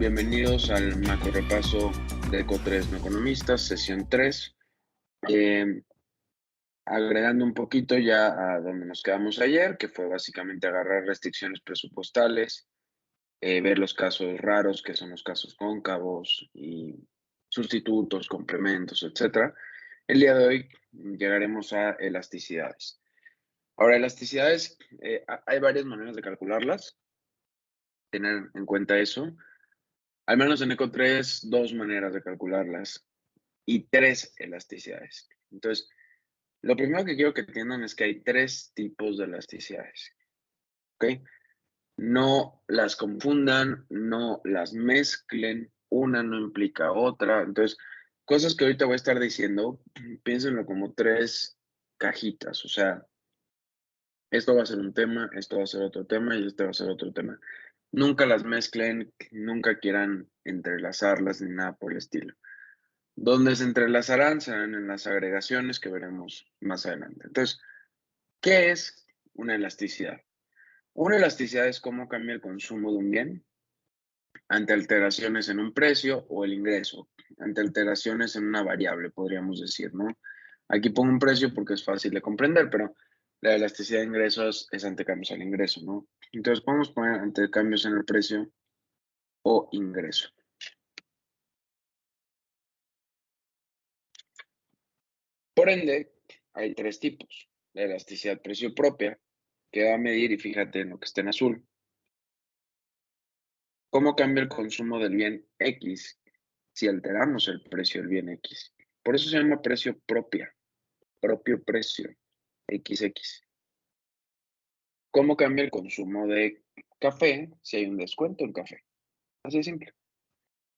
Bienvenidos al macro repaso de Eco3 No Economistas, sesión 3. Agregando un poquito ya a donde nos quedamos ayer, que fue básicamente agarrar restricciones presupuestales, ver los casos raros, que son los casos cóncavos y sustitutos, complementos, etc. El día de hoy llegaremos a elasticidades. Ahora, elasticidades, hay varias maneras de calcularlas, tener en cuenta eso. Al menos en Eco3, dos maneras de calcularlas y tres elasticidades. Entonces, lo primero que quiero que entiendan es que hay tres tipos de elasticidades. ¿Ok? No las confundan, no las mezclen, una no implica otra. Entonces, cosas que ahorita voy a estar diciendo, piénsenlo como tres cajitas. O sea, esto va a ser un tema, esto va a ser otro tema y este va a ser otro tema. Nunca las mezclen, nunca quieran entrelazarlas ni nada por el estilo. Donde se entrelazarán serán en las agregaciones que veremos más adelante. Entonces, ¿qué es una elasticidad? Una elasticidad es cómo cambia el consumo de un bien ante alteraciones en un precio o el ingreso, ante alteraciones en una variable, podríamos decir, ¿no? Aquí pongo un precio porque es fácil de comprender, pero la elasticidad de ingresos es ante cambios al ingreso, ¿no? Entonces, podemos poner ante cambios en el precio o ingreso. Por ende, hay tres tipos. La elasticidad precio propia, que va a medir, y fíjate en lo que está en azul, cómo cambia el consumo del bien X si alteramos el precio del bien X. Por eso se llama precio propia, propio precio, XX. ¿Cómo cambia el consumo de café si hay un descuento en café? Así de simple.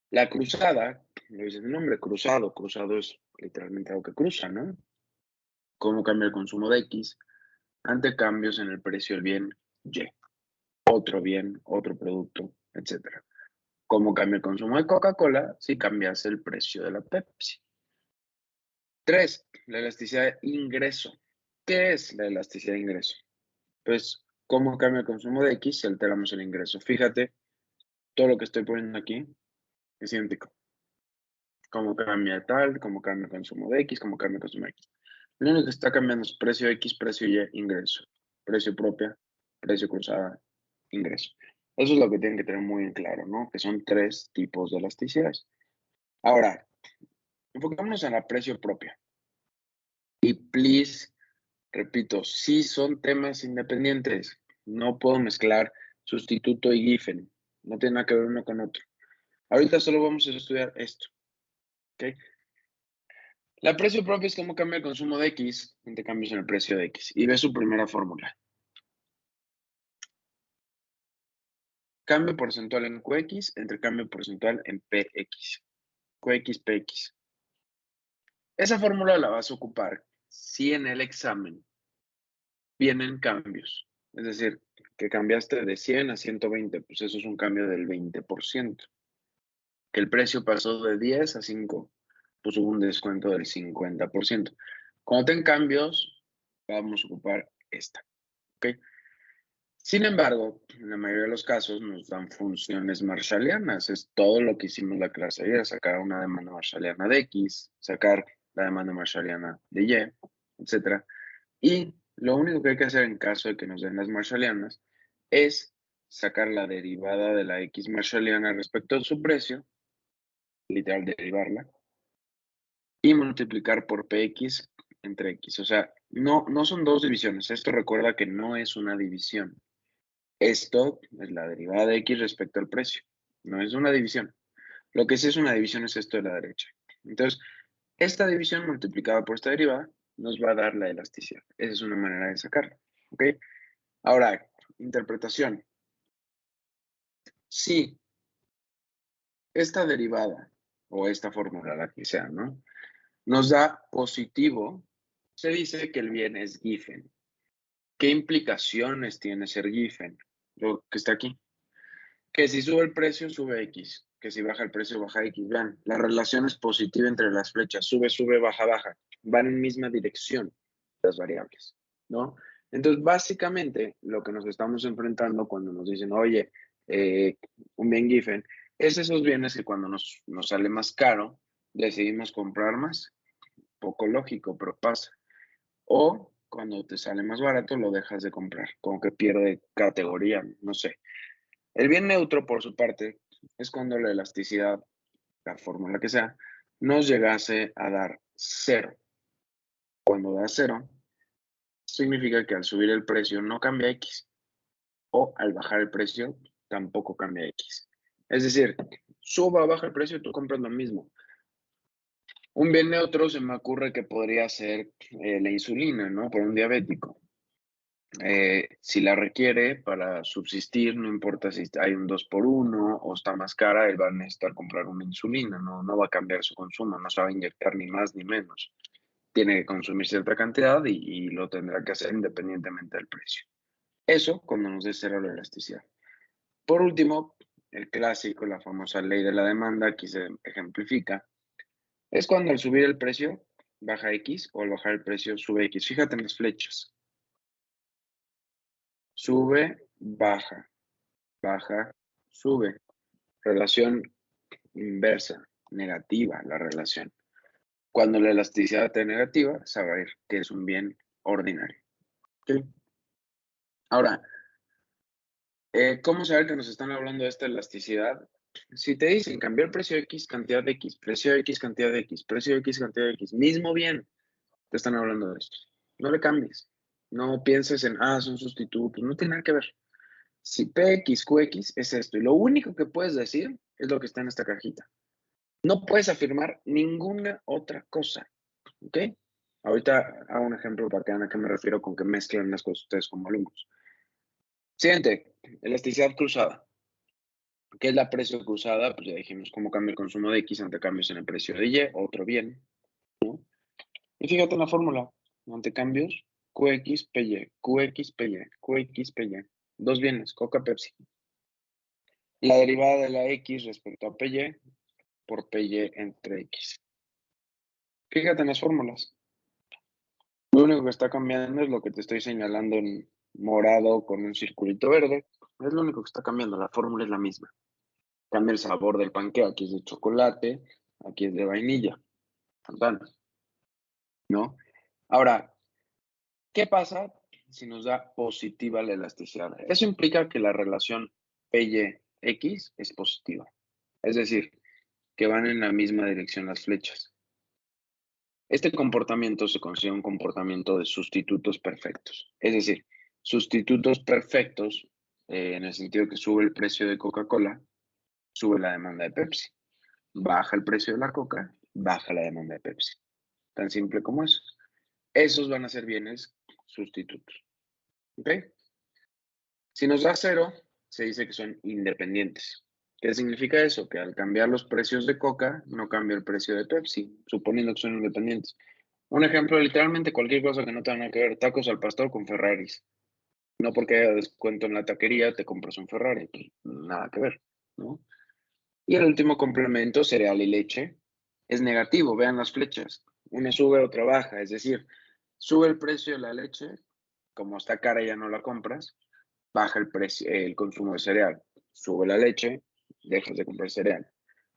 La cruzada, lo dice el nombre, cruzado. Cruzado es literalmente algo que cruza, ¿no? ¿Cómo cambia el consumo de X ante cambios en el precio del bien Y? Otro bien, otro producto, etc. ¿Cómo cambia el consumo de Coca-Cola si cambiase el precio de la Pepsi? 3. La elasticidad de ingreso. ¿Qué es la elasticidad de ingreso? Pues, ¿cómo cambia el consumo de X si alteramos el ingreso? Fíjate, todo lo que estoy poniendo aquí es idéntico. ¿Cómo cambia tal? ¿Cómo cambia el consumo de X? ¿Cómo cambia el consumo de X? Lo único que está cambiando es precio X, precio Y, ingreso. Precio propia, precio cruzada, ingreso. Eso es lo que tienen que tener muy en claro, ¿no? Que son tres tipos de elasticidades. Ahora, enfocémonos en la precio propia. Y please, repito, sí son temas independientes. No puedo mezclar sustituto y Giffen. No tiene nada que ver uno con otro. Ahorita solo vamos a estudiar esto. ¿Ok? La precio propia es cómo cambia el consumo de X ante cambios en el precio de X. Y ve su primera fórmula. Cambio porcentual en QX entre cambio porcentual en PX. QX, PX. Esa fórmula la vas a ocupar si en el examen vienen cambios. Es decir, que cambiaste de 100 a 120, pues eso es un cambio del 20%. Que el precio pasó de 10 a 5, pues hubo un descuento del 50%. Cuando ten cambios, vamos a ocupar esta. ¿Ok? Sin embargo, en la mayoría de los casos nos dan funciones marshallianas. Es todo lo que hicimos la clase ayer, sacar una demanda marshalliana de X, sacar la demanda marshalliana de Y, etc. Y lo único que hay que hacer en caso de que nos den las marshallianas es sacar la derivada de la X marshalliana respecto a su precio, literal derivarla, y multiplicar por PX entre X. O sea, no son dos divisiones. Esto recuerda que no es una división. Esto es la derivada de X respecto al precio. No es una división. Lo que sí es una división es esto de la derecha. Entonces, esta división multiplicada por esta derivada nos va a dar la elasticidad. Esa es una manera de sacarla. ¿Ok? Ahora, interpretación. Si esta derivada o esta fórmula, la que sea, ¿no? Nos da positivo, se dice que el bien es Giffen. ¿Qué implicaciones tiene ser Giffen? Lo que está aquí. Que si sube el precio, sube X. Que si baja el precio, baja X. Vean, la relación es positiva entre las flechas. Sube, sube, baja, baja. Van en misma dirección las variables, ¿no? Entonces, básicamente, lo que nos estamos enfrentando cuando nos dicen, oye, un bien Giffen, Es esos bienes que cuando nos sale más caro, decidimos comprar más. Poco lógico, pero pasa. O cuando te sale más barato, lo dejas de comprar, como que pierde categoría, no sé. El bien neutro, por su parte, es cuando la elasticidad, la fórmula que sea, nos llegase a dar cero. Cuando da cero, significa que al subir el precio no cambia X, o al bajar el precio tampoco cambia X. Es decir, suba o baja el precio, tú compras lo mismo. Un bien neutro se me ocurre que podría ser la insulina, ¿no? Por un diabético. Si la requiere para subsistir, no importa si hay un 2 por 1 o está más cara, él va a necesitar comprar una insulina, no va a cambiar su consumo, no se va a inyectar ni más ni menos. Tiene que consumir cierta cantidad y lo tendrá que hacer independientemente del precio. Eso cuando nos dé cero la elasticidad. Por último, el clásico, la famosa ley de la demanda, aquí se ejemplifica, es cuando al subir el precio baja X o al bajar el precio sube X. Fíjate en las flechas. Sube, baja, baja, sube. Relación inversa, negativa la relación. Cuando la elasticidad es negativa, saber que es un bien ordinario. ¿Sí? Ahora, ¿cómo saber que nos están hablando de esta elasticidad? Si te dicen cambiar precio X, cantidad de X, precio X, cantidad de X, precio X, cantidad de X, mismo bien, te están hablando de esto. No le cambies. No pienses en, son sustitutos, no tiene nada que ver. Si PX, QX es esto, y lo único que puedes decir es lo que está en esta cajita. No puedes afirmar ninguna otra cosa, ¿ok? Ahorita hago un ejemplo para que vean a qué me refiero con que mezclan las cosas ustedes como alumnos. Siguiente, elasticidad cruzada. ¿Qué es la precio cruzada? Pues ya dijimos cómo cambia el consumo de X ante cambios en el precio de Y, otro bien, ¿no? Y fíjate en la fórmula, ante cambios, QX, PY, QX, PY, QX, PY. Dos bienes, Coca, Pepsi. La derivada de la X respecto a PY por PY entre X. Fíjate en las fórmulas. Lo único que está cambiando es lo que te estoy señalando en morado con un circulito verde. Es lo único que está cambiando, la fórmula es la misma. Cambia el sabor del panqueque, aquí es de chocolate, aquí es de vainilla. ¿No? Ahora, ¿qué pasa si nos da positiva la elasticidad? Eso implica que la relación PY-X es positiva. Es decir, que van en la misma dirección las flechas. Este comportamiento se considera un comportamiento de sustitutos perfectos. Es decir, sustitutos perfectos en el sentido que sube el precio de Coca-Cola, sube la demanda de Pepsi. Baja el precio de la Coca, baja la demanda de Pepsi. Tan simple como eso. Esos van a ser bienes sustitutos. ¿Ok? Si nos da cero, se dice que son independientes. ¿Qué significa eso? Que al cambiar los precios de Coca, no cambia el precio de Pepsi, suponiendo que son independientes. Un ejemplo, literalmente cualquier cosa que no tenga nada que ver, tacos al pastor con Ferraris. No porque haya descuento en la taquería, te compras un Ferrari. Pues, nada que ver, ¿no? Y el último complemento, cereal y leche, es negativo. Vean las flechas. Una sube, otra baja. Es decir, sube el precio de la leche, como está cara ya no la compras, baja el precio, el consumo de cereal. Sube la leche, dejas de comprar cereal.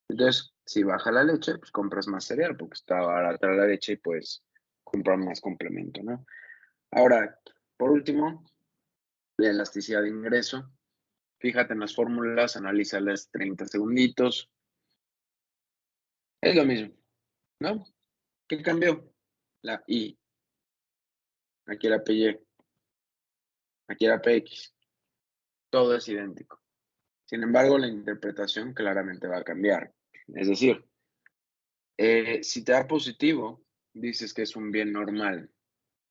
Entonces, si baja la leche, pues compras más cereal porque está barata la leche y pues comprar más complemento, ¿no? Ahora, por último, la elasticidad de ingreso. Fíjate en las fórmulas, analízalas 30 segunditos. Es lo mismo, ¿no? ¿Qué cambió? La I. Aquí era PY. Aquí era PX. Todo es idéntico. Sin embargo, la interpretación claramente va a cambiar. Es decir, si te da positivo, dices que es un bien normal.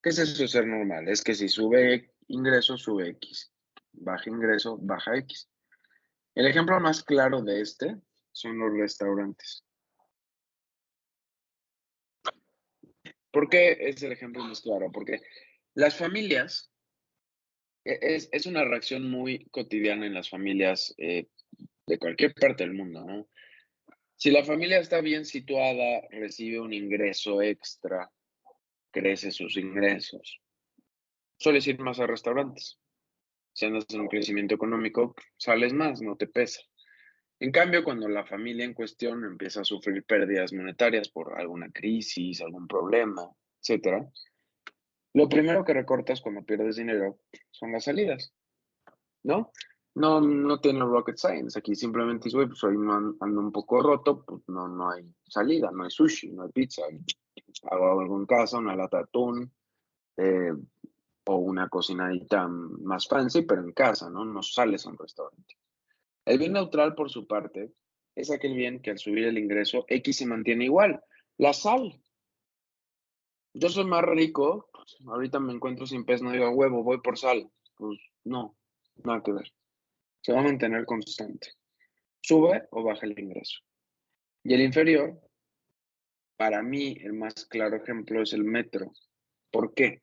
¿Qué es eso de ser normal? Es que si sube ingreso, sube X. Baja ingreso, baja X. El ejemplo más claro de este son los restaurantes. ¿Por qué es el ejemplo más claro? Porque las familias, es una reacción muy cotidiana en las familias de cualquier parte del mundo, ¿no? Si la familia está bien situada, recibe un ingreso extra, crece sus ingresos, sueles ir más a restaurantes. Si andas en un crecimiento económico, sales más, no te pesa. En cambio, cuando la familia en cuestión empieza a sufrir pérdidas monetarias por alguna crisis, algún problema, etcétera, lo primero que recortas cuando pierdes dinero son las salidas, ¿no? No tiene rocket science. Aquí simplemente dices, güey, pues hoy ando un poco roto, pues no hay salida, no hay sushi, no hay pizza. Hago algo en casa, una lata de atún, eh, o una cocinadita más fancy, pero en casa, ¿no? No sales a un restaurante. El bien neutral, por su parte, es aquel bien que al subir el ingreso X se mantiene igual. La sal. Yo soy más rico, pues, ahorita me encuentro sin pez, no digo huevo, voy por sal. Pues no, nada que ver. Se va a mantener constante. Sube o baja el ingreso. Y el inferior, para mí, el más claro ejemplo es el metro. ¿Por qué?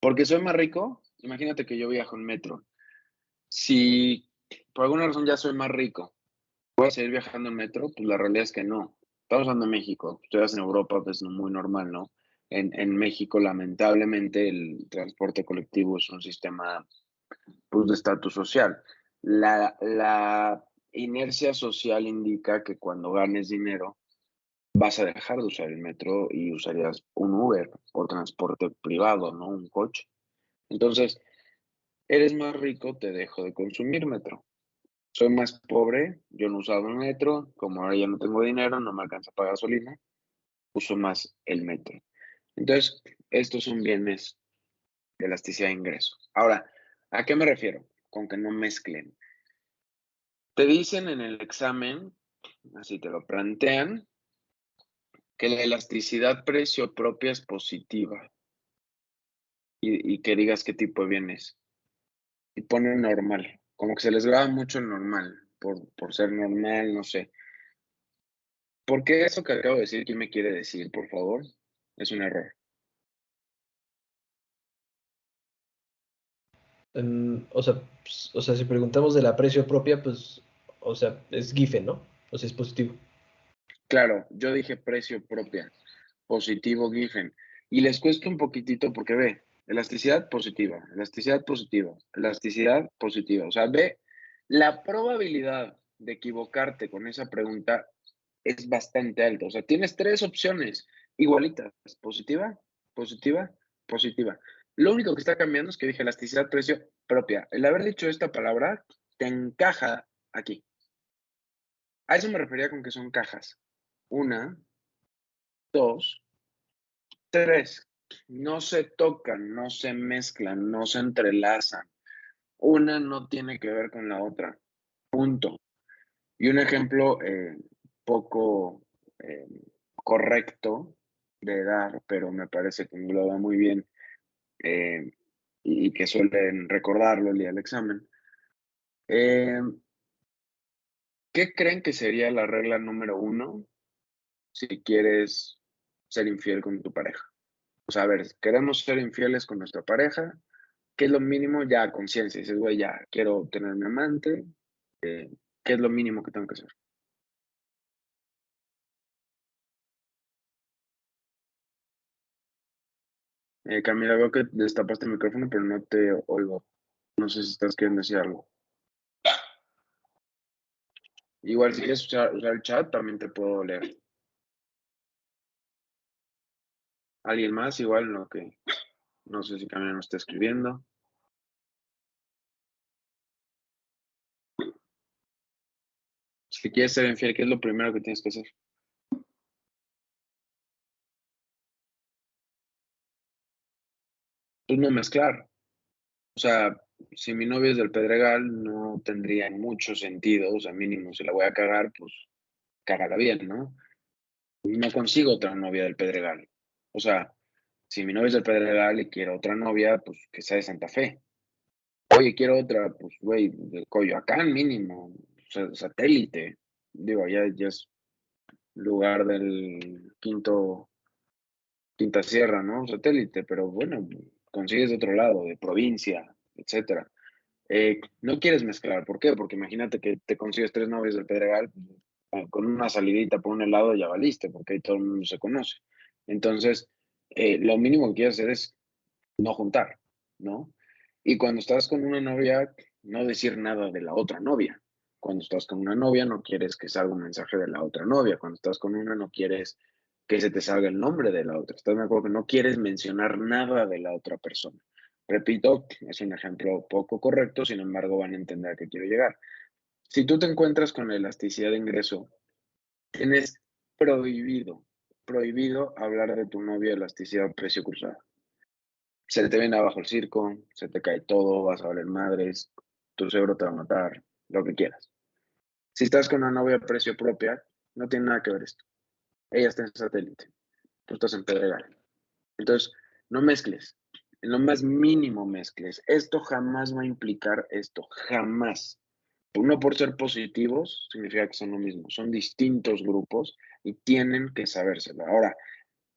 Porque soy más rico. Imagínate que yo viajo en metro. Si por alguna razón ya soy más rico, ¿voy a seguir viajando en metro? Pues la realidad es que no. Estamos hablando de México. Ustedes en Europa, pues muy normal, ¿no? En México, lamentablemente, el transporte colectivo es un sistema, pues, de estatus social. La inercia social indica que cuando ganes dinero vas a dejar de usar el metro y usarías un Uber o transporte privado, ¿no? Un coche. Entonces, eres más rico, te dejo de consumir metro. Soy más pobre, yo no usaba el metro, como ahora ya no tengo dinero, no me alcanza a pagar gasolina, uso más el metro. Entonces, estos son bienes de elasticidad de ingreso. Ahora, ¿a qué me refiero? Con que no mezclen. Te dicen en el examen, así te lo plantean, que la elasticidad precio propia es positiva y que digas qué tipo de bien es. Y ponen normal, como que se les graba mucho el normal, por ser normal, no sé. ¿Por qué eso que acabo de decir, quién me quiere decir, por favor? Es un error. O sea, si preguntamos del aprecio propia, pues, o sea, es given, ¿no? O sea, es positivo. Claro, yo dije precio propia, positivo Giffen, y les cuesta un poquitito porque ve, elasticidad positiva, elasticidad positiva, elasticidad positiva. O sea, ve, la probabilidad de equivocarte con esa pregunta es bastante alta. O sea, tienes tres opciones igualitas, positiva, positiva, positiva. Lo único que está cambiando es que dije elasticidad precio propia. El haber dicho esta palabra te encaja aquí. A eso me refería con que son cajas. Una, dos, tres. No se tocan, no se mezclan, no se entrelazan. Una no tiene que ver con la otra. Punto. Y un ejemplo poco eh, correcto de dar, pero me parece que engloba muy bien eh, y que suelen recordarlo el día del examen. Eh, ¿Qué creen que sería la regla número uno si quieres ser infiel con tu pareja? O sea, a ver, queremos ser infieles con nuestra pareja, ¿qué es lo mínimo? Ya a conciencia, dices, güey, ya quiero tener mi amante, ¿qué es lo mínimo que tengo que hacer? Camila, veo que destapaste el micrófono, pero no te oigo. No sé si estás queriendo decir algo. Igual, si quieres usar el chat, también te puedo leer. ¿Alguien más? Igual, no, que no sé si Camila me está escribiendo. Si quieres ser infiel, ¿qué es lo primero que tienes que hacer? Pues no mezclar. O sea, si mi novia es del Pedregal, no tendría mucho sentido. O sea, mínimo, si la voy a cagar, pues cágala bien, ¿no? No consigo otra novia del Pedregal. O sea, si mi novia es del Pedregal y quiero otra novia, pues que sea de Santa Fe. Oye, quiero otra, pues, güey, de Coyoacán mínimo, satélite. Digo, ya es lugar del quinta sierra, ¿no? Satélite, pero bueno, consigues de otro lado, de provincia, etcétera. No quieres mezclar, ¿por qué? Porque imagínate que te consigues tres novios del Pedregal, con una salidita por un helado ya valiste, porque ahí todo el mundo se conoce. Entonces, lo mínimo que quieres hacer es no juntar, ¿no? Y cuando estás con una novia, no decir nada de la otra novia. Cuando estás con una novia no quieres que salga un mensaje de la otra novia. Cuando estás con una no quieres que se te salga el nombre de la otra. ¿Estás de acuerdo? Que no quieres mencionar nada de la otra persona. Repito, es un ejemplo poco correcto, sin embargo van a entender a qué quiero llegar. Si tú te encuentras con la elasticidad de ingreso, tienes prohibido hablar de tu novia elasticidad o precio cruzado. Se te viene abajo el circo, se te cae todo, vas a valer madres, tu cerebro te va a matar, lo que quieras. Si estás con una novia a precio propia, no tiene nada que ver esto. Ella está en satélite, tú estás en Pedregal. Entonces, no mezcles, en lo más mínimo mezcles. Esto jamás va a implicar esto, jamás. No por ser positivos significa que son lo mismo, son distintos grupos y tienen que sabérselo. Ahora,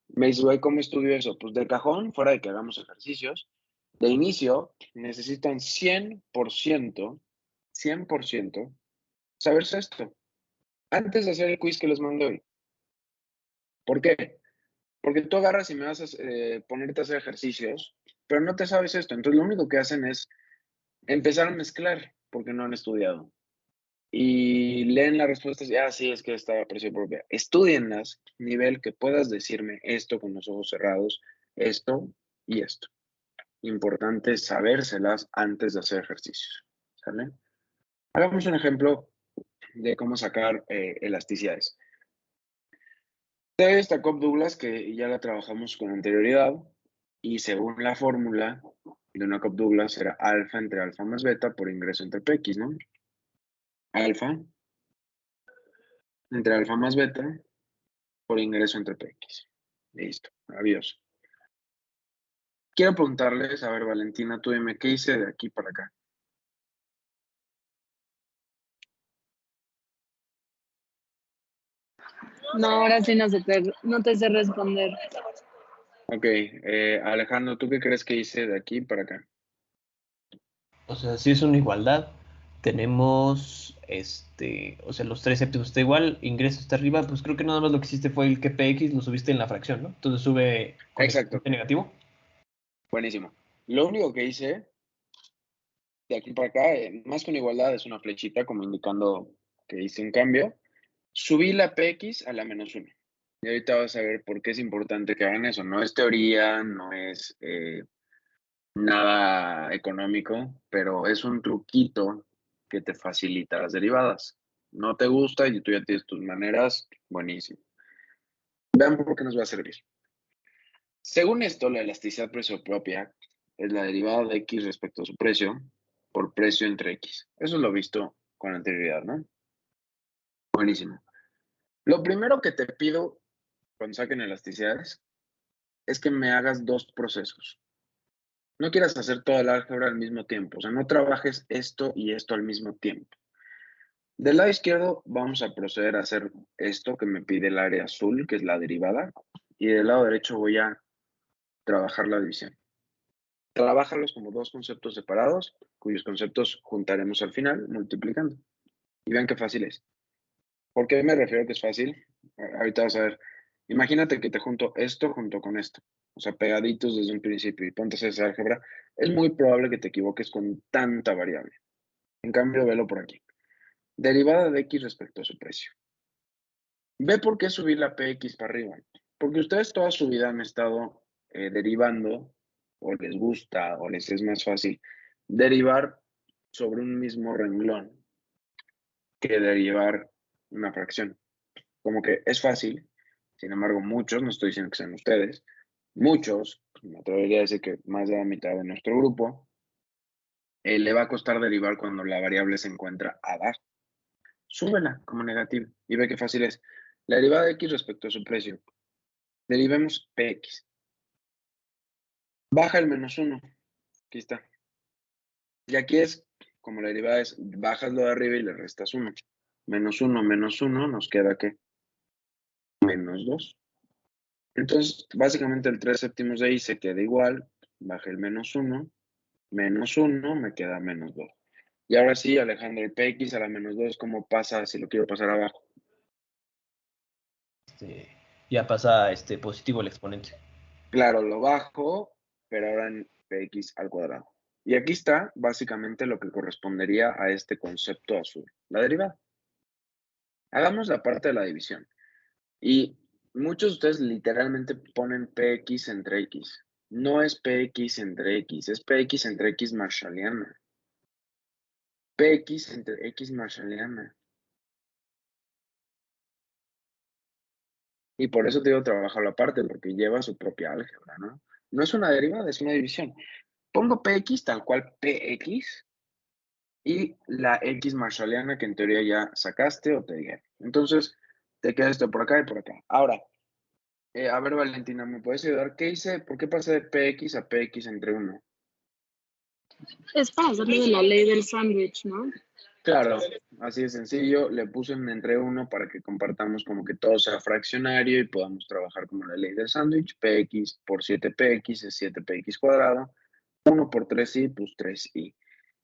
me dice, güey, ¿cómo estudio eso? Pues de cajón, fuera de que hagamos ejercicios, de inicio necesitan 100% saberse esto, antes de hacer el quiz que les mandé hoy. ¿Por qué? Porque tú agarras y me vas a ponerte a hacer ejercicios, pero no te sabes esto. Entonces lo único que hacen es empezar a mezclar porque no han estudiado. Y leen las respuestas y, sí, es que está a precio propia. Estudienlas, nivel que puedas decirme esto con los ojos cerrados, esto y esto. Importante sabérselas antes de hacer ejercicios. ¿Sale? Hagamos un ejemplo de cómo sacar elasticidades. Esta Cobb Douglas que ya la trabajamos con anterioridad y según la fórmula de una Cobb Douglas era alfa entre alfa más beta por ingreso entre PX, ¿no? Alfa entre alfa más beta por ingreso entre PX. Listo, maravilloso. Quiero preguntarles, a ver, Valentina, tú dime, ¿qué hice de aquí para acá? No, ahora sí no te sé responder. Ok, Alejandro, ¿tú qué crees que hice de aquí para acá? O sea, si es una igualdad, tenemos, o sea, los tres séptimos está igual, ingreso está arriba, pues creo que nada más lo que hiciste fue el que PX lo subiste en la fracción, ¿no? Entonces sube con Exacto, exponente negativo. buenísimo. Lo único que hice de aquí para acá, más que una igualdad, es una flechita como indicando que hice un cambio. Subí la PX a la -1. Y ahorita vas a ver por qué es importante que hagan eso. No es teoría, no es nada económico, pero es un truquito que te facilita las derivadas. No te gusta y tú ya tienes tus maneras, buenísimo. Vean por qué nos va a servir. Según esto, la elasticidad precio propia es la derivada de X respecto a su precio por precio entre X. Eso lo he visto con anterioridad, ¿no? Buenísimo. Lo primero que te pido cuando saquen elasticidades es que me hagas dos procesos. No quieras hacer toda la álgebra al mismo tiempo, o sea, no trabajes esto y esto al mismo tiempo. Del lado izquierdo vamos a proceder a hacer esto que me pide el área azul, que es la derivada, y del lado derecho voy a trabajar la división. Trabájalos como dos conceptos separados, cuyos conceptos juntaremos al final multiplicando. Y vean qué fácil es. ¿Por qué me refiero a que es fácil? Ahorita vas a ver. Imagínate que te junto esto junto con esto, o sea, pegaditos desde un principio y ponte a hacer esa álgebra. Es muy probable que te equivoques con tanta variable. En cambio, velo por aquí. Derivada de X respecto a su precio. Ve por qué subir la PX para arriba. Porque ustedes toda su vida han estado derivando, o les gusta, o les es más fácil derivar sobre un mismo renglón que derivar una fracción. Como que es fácil, sin embargo, muchos, no estoy diciendo que sean ustedes, muchos, me atrevería a decir que más de la mitad de nuestro grupo, le va a costar derivar cuando la variable se encuentra abajo. Súbela como negativa y ve qué fácil es. La derivada de X respecto a su precio. Derivemos PX. Baja el -1. Aquí está. Y aquí es, como la derivada es, bajas lo de arriba y le restas 1. -1 menos 1 nos queda ¿qué? -2. Entonces, básicamente el 3 séptimos de ahí se queda igual. Baja el -1. -1 me queda -2. Y ahora sí, Alejandro, el PX a la -2, ¿cómo pasa si lo quiero pasar abajo? Ya pasa positivo el exponente. Claro, lo bajo, pero ahora en PX al cuadrado. Y aquí está básicamente lo que correspondería a este concepto azul, la derivada. Hagamos la parte de la división. Y muchos de ustedes literalmente ponen PX entre X. No es PX entre X, es PX entre X marshalliana. PX entre X marshalliana. Y por eso te digo trabajar la parte, porque lleva su propia álgebra, ¿no? No es una derivada, es una división. Pongo PX tal cual PX y la X marshalliana que en teoría ya sacaste o te dije. Entonces, te queda esto por acá y por acá. Ahora, a ver, Valentina, ¿me puedes ayudar? ¿Qué hice? ¿Por qué pasé de PX a PX entre 1? Es para hacerlo de la ley del sándwich, ¿no? Claro, así de sencillo. Le puse un entre 1 para que compartamos como que todo sea fraccionario y podamos trabajar como la ley del sándwich. PX por 7PX es 7PX cuadrado. 1 por 3i, pues 3i.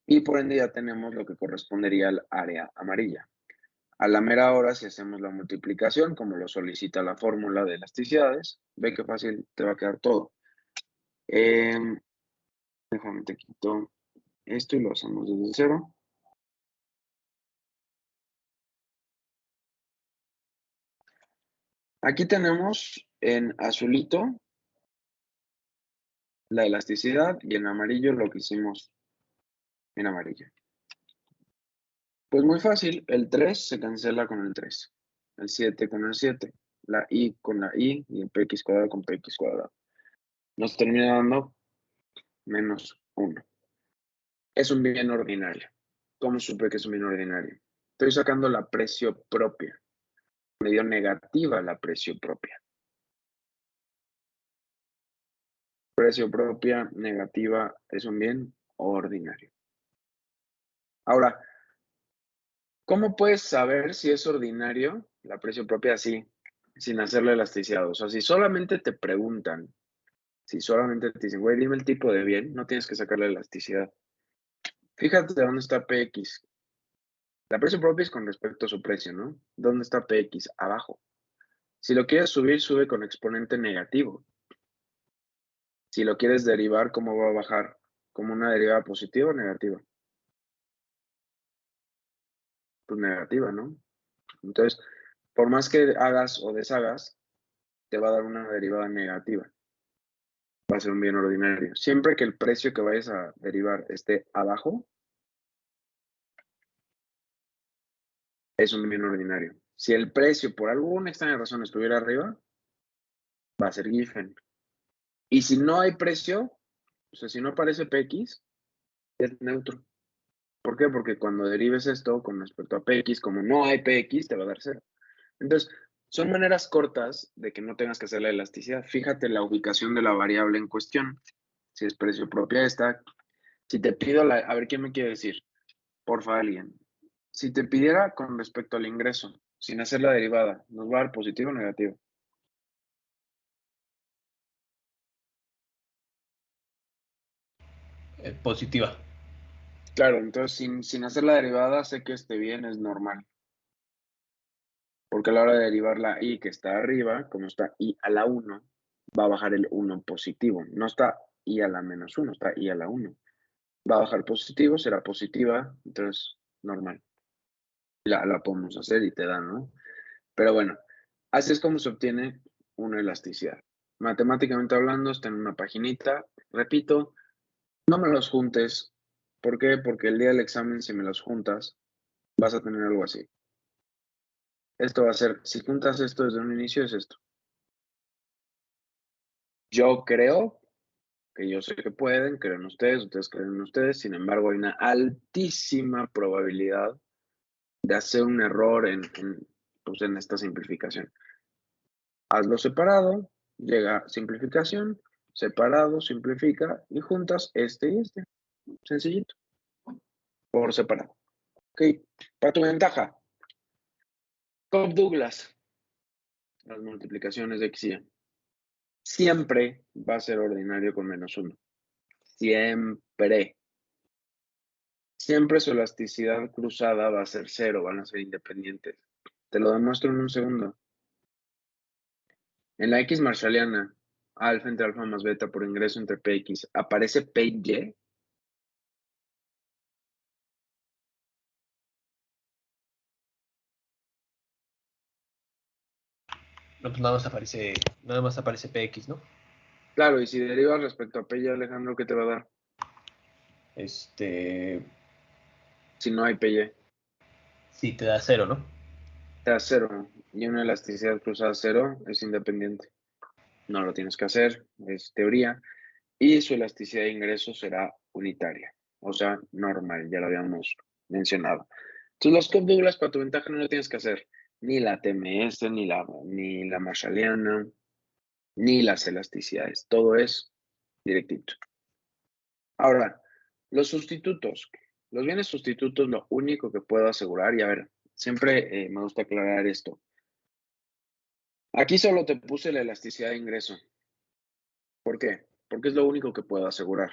Y por ende ya tenemos lo que correspondería al área amarilla. A la mera hora, si hacemos la multiplicación, como lo solicita la fórmula de elasticidades, ve qué fácil te va a quedar todo. Déjame te quito esto y lo hacemos desde cero. Aquí tenemos en azulito la elasticidad y en amarillo lo que hicimos en amarillo. Pues muy fácil, el 3 se cancela con el 3, el 7 con el 7, la i con la i y el px cuadrado con px cuadrado. Nos termina dando menos 1. Es un bien ordinario. ¿Cómo supe que es un bien ordinario? Estoy sacando la precio propia. Me dio negativa la precio propia. Precio propia negativa es un bien ordinario. Ahora, ¿cómo puedes saber si es ordinario la precio propia así, sin hacerle elasticidad? O sea, si solamente te preguntan, si solamente te dicen, güey, dime el tipo de bien, no tienes que sacarle elasticidad. Fíjate de dónde está PX. La precio propia es con respecto a su precio, ¿no? ¿Dónde está PX? Abajo. Si lo quieres subir, sube con exponente negativo. Si lo quieres derivar, ¿cómo va a bajar? ¿Como una derivada positiva o negativa? Pues negativa, ¿no? Entonces, por más que hagas o deshagas, te va a dar una derivada negativa. Va a ser un bien ordinario. Siempre que el precio que vayas a derivar esté abajo, es un bien ordinario. Si el precio por alguna extraña razón estuviera arriba, va a ser Giffen. Y si no hay precio, o sea, si no aparece PX, es neutro. ¿Por qué? Porque cuando derives esto con respecto a PX, como no hay PX, te va a dar 0. Entonces, son maneras cortas de que no tengas que hacer la elasticidad. Fíjate la ubicación de la variable en cuestión. Si es precio propia esta. Si te pido la... A ver, ¿quién me quiere decir? Porfa, alguien. Si te pidiera con respecto al ingreso, sin hacer la derivada, ¿nos va a dar positivo o negativo? Positiva. Claro, entonces sin hacer la derivada, sé que este bien es normal. Porque a la hora de derivar la i que está arriba, como está i a la 1, va a bajar el 1 positivo. No está i a la menos 1, está i a la 1. Va a bajar positivo, será positiva, entonces normal. La podemos hacer y te da, ¿no? Pero bueno, así es como se obtiene una elasticidad. Matemáticamente hablando, está en una paginita. Repito, no me los juntes. ¿Por qué? Porque el día del examen, si me los juntas, vas a tener algo así. Esto va a ser, si juntas esto desde un inicio, es esto. Yo creo que yo sé que pueden, creo en ustedes creen en ustedes, sin embargo, hay una altísima probabilidad de hacer un error pues en esta simplificación. Hazlo separado, llega a simplificación, separado, simplifica y juntas este y este. Sencillito. Por separado. Ok, para tu ventaja. Cobb Douglas. Las multiplicaciones de X y Y. Siempre va a ser ordinario con menos 1. Siempre. Siempre su elasticidad cruzada va a ser 0, van a ser independientes. Te lo demuestro en un segundo. En la X marshalliana, alfa entre alfa más beta por ingreso entre PX, ¿aparece PY? No, pues nada más aparece PX, ¿no? Claro, y si derivas respecto a PY, Alejandro, ¿qué te va a dar? Si no hay PY, Sí, te da 0, ¿no? te da 0. Y una elasticidad cruzada 0 es independiente. No lo tienes que hacer, es teoría. Y su elasticidad de ingreso será unitaria, o sea, normal, ya lo habíamos mencionado. Entonces, los Cobb-Douglas para tu ventaja no lo tienes que hacer. Ni la TMS, ni la Marshalliana, ni las elasticidades. Todo es directito. Ahora, los sustitutos. Los bienes sustitutos, lo único que puedo asegurar, y a ver, siempre me gusta aclarar esto. Aquí solo te puse la elasticidad de ingreso. ¿Por qué? Porque es lo único que puedo asegurar.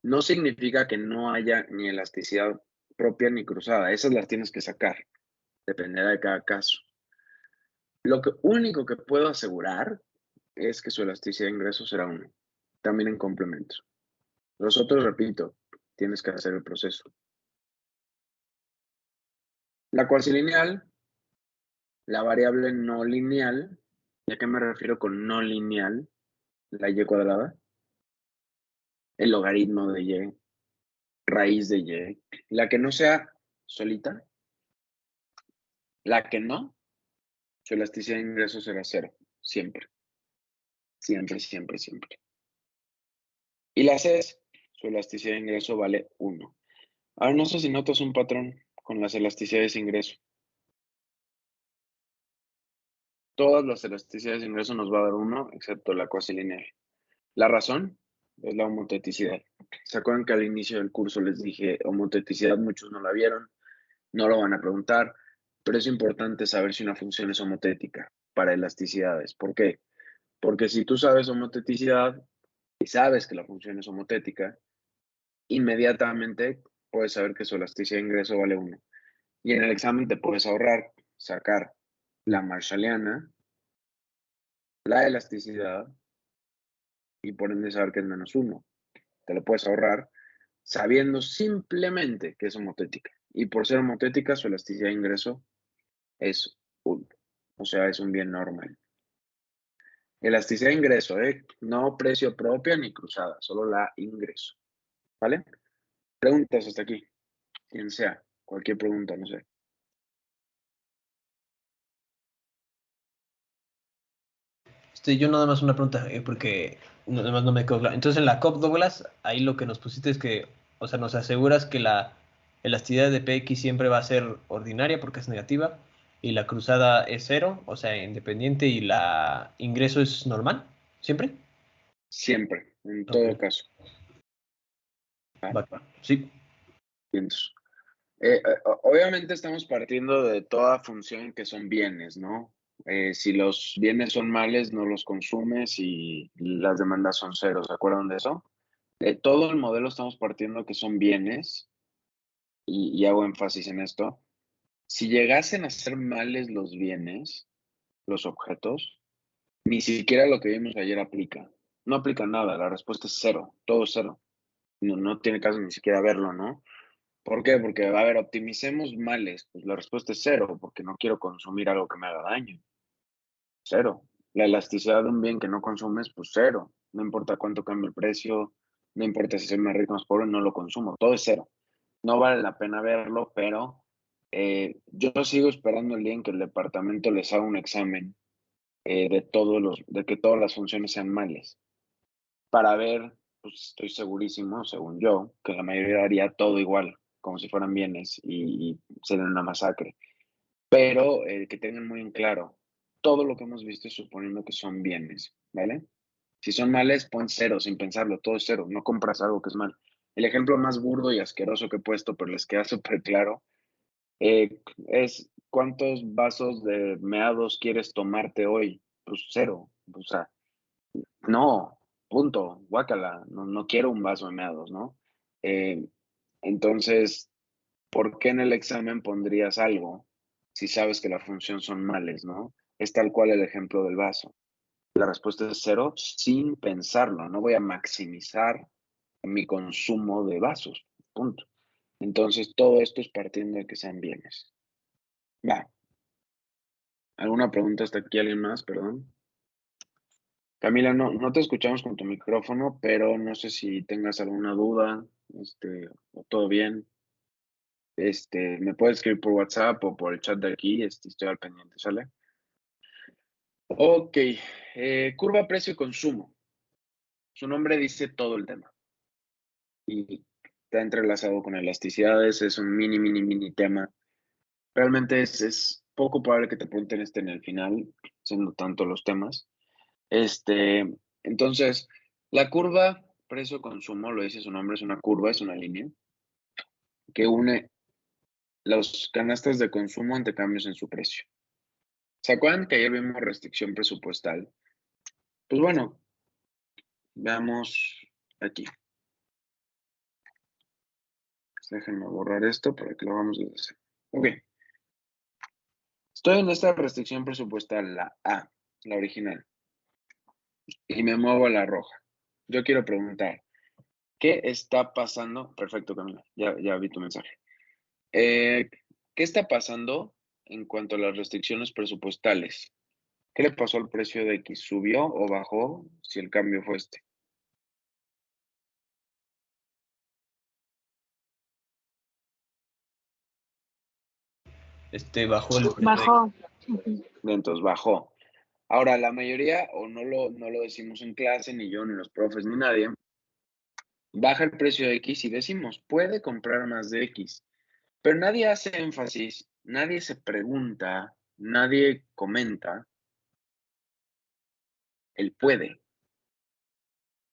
No significa que no haya ni elasticidad propia ni cruzada. Esas las tienes que sacar. Dependerá de cada caso. Lo único que puedo asegurar es que su elasticidad de ingreso será 1. También en complemento. Los otros, repito, tienes que hacer el proceso. La cuasilineal, la variable no lineal. ¿Y a qué me refiero con no lineal? La y cuadrada. El logaritmo de y. Raíz de y. La que no sea solita. La que no, su elasticidad de ingreso será 0. Siempre. Siempre, siempre, siempre. Y la CES, su elasticidad de ingreso vale 1. Ahora no sé si notas un patrón con las elasticidades de ingreso. Todas las elasticidades de ingreso nos va a dar 1, excepto la cuasilineal. La razón es la homoteticidad. ¿Se acuerdan que al inicio del curso les dije homoteticidad? Muchos no la vieron, no lo van a preguntar, pero es importante saber si una función es homotética para elasticidades. ¿Por qué? Porque si tú sabes homoteticidad y sabes que la función es homotética, inmediatamente puedes saber que su elasticidad de ingreso vale 1. Y en el examen te puedes ahorrar sacar la Marshalliana, la elasticidad y por ende saber que es menos 1. Te lo puedes ahorrar sabiendo simplemente que es homotética. Y por ser homotética, su elasticidad de ingreso es 1. O sea, es un bien normal. Elasticidad de ingreso, no precio propia ni cruzada, solo la ingreso. ¿Vale? Preguntas hasta aquí. Quien sea, cualquier pregunta, no sé. Yo nada más una pregunta, porque nada más no me quedó claro. Entonces, en la COP Douglas, ahí lo que nos pusiste es que, o sea, nos aseguras que la elasticidad de PX siempre va a ser ordinaria porque es negativa, y la cruzada es 0, o sea, independiente, y la ingreso es normal, ¿siempre? Siempre, en Ok, todo caso. ¿Va? va. Sí, Pienso. Obviamente estamos partiendo de toda función que son bienes, ¿no? Si los bienes son males, no los consumes y las demandas son 0, ¿se acuerdan de eso? Todo el modelo estamos partiendo que son bienes, y hago énfasis en esto. Si llegasen a ser males los bienes, los objetos, ni siquiera lo que vimos ayer aplica. No aplica nada, la respuesta es 0, todo es 0. No, no tiene caso ni siquiera verlo, ¿no? ¿Por qué? Porque, a ver, optimicemos males. Pues la respuesta es 0, porque no quiero consumir algo que me haga daño. 0. La elasticidad de un bien que no consumes, pues 0. No importa cuánto cambie el precio, no importa si soy más rico o más pobre, no lo consumo. Todo es 0. No vale la pena verlo, pero yo sigo esperando el día en que el departamento les haga un examen de que todas las funciones sean males. Para ver, pues estoy segurísimo, según yo, que la mayoría haría todo igual, como si fueran bienes y sería una masacre. Pero que tengan muy en claro, todo lo que hemos visto es suponiendo que son bienes, ¿vale? Si son males, pon 0 sin pensarlo, todo es 0, no compras algo que es mal. El ejemplo más burdo y asqueroso que he puesto, pero les queda súper claro, es ¿cuántos vasos de meados quieres tomarte hoy? Pues 0, o sea, no, punto, guácala, no quiero un vaso de meados, ¿no? Eh, entonces, ¿por qué en el examen pondrías algo si sabes que la función son males, ¿no? Es tal cual el ejemplo del vaso. La respuesta es 0 sin pensarlo. No voy a maximizar mi consumo de vasos. Punto. Entonces, todo esto es partiendo de que sean bienes. Va. ¿Alguna pregunta hasta aquí? ¿Alguien más? Perdón. Camila, no te escuchamos con tu micrófono, pero no sé si tengas alguna duda, o todo bien. Me puedes escribir por WhatsApp o por el chat de aquí, estoy al pendiente, ¿sale? Ok, curva precio y consumo. Su nombre dice todo el tema. Y está entrelazado con elasticidades, es un mini tema. Realmente es poco probable que te pregunten en el final, siendo tanto los temas. Entonces, la curva precio-consumo, lo dice su nombre, es una curva, es una línea que une los canastas de consumo ante cambios en su precio. ¿Se acuerdan que ayer vimos restricción presupuestal? Pues bueno, veamos aquí. Déjenme borrar esto para que lo hagamos desde cero. Ok. Estoy en esta restricción presupuestal, la A, la original, y me muevo a la roja. Yo quiero preguntar, ¿qué está pasando? Perfecto, Camila, ya vi tu mensaje. ¿Qué está pasando en cuanto a las restricciones presupuestales? ¿Qué le pasó al precio de X? ¿Subió o bajó si el cambio fue este? Bajó el precio. Bajó. Entonces bajó. Ahora, la mayoría, o no lo decimos en clase, ni yo, ni los profes, ni nadie, baja el precio de X y decimos, puede comprar más de X. Pero nadie hace énfasis, nadie se pregunta, nadie comenta, él puede.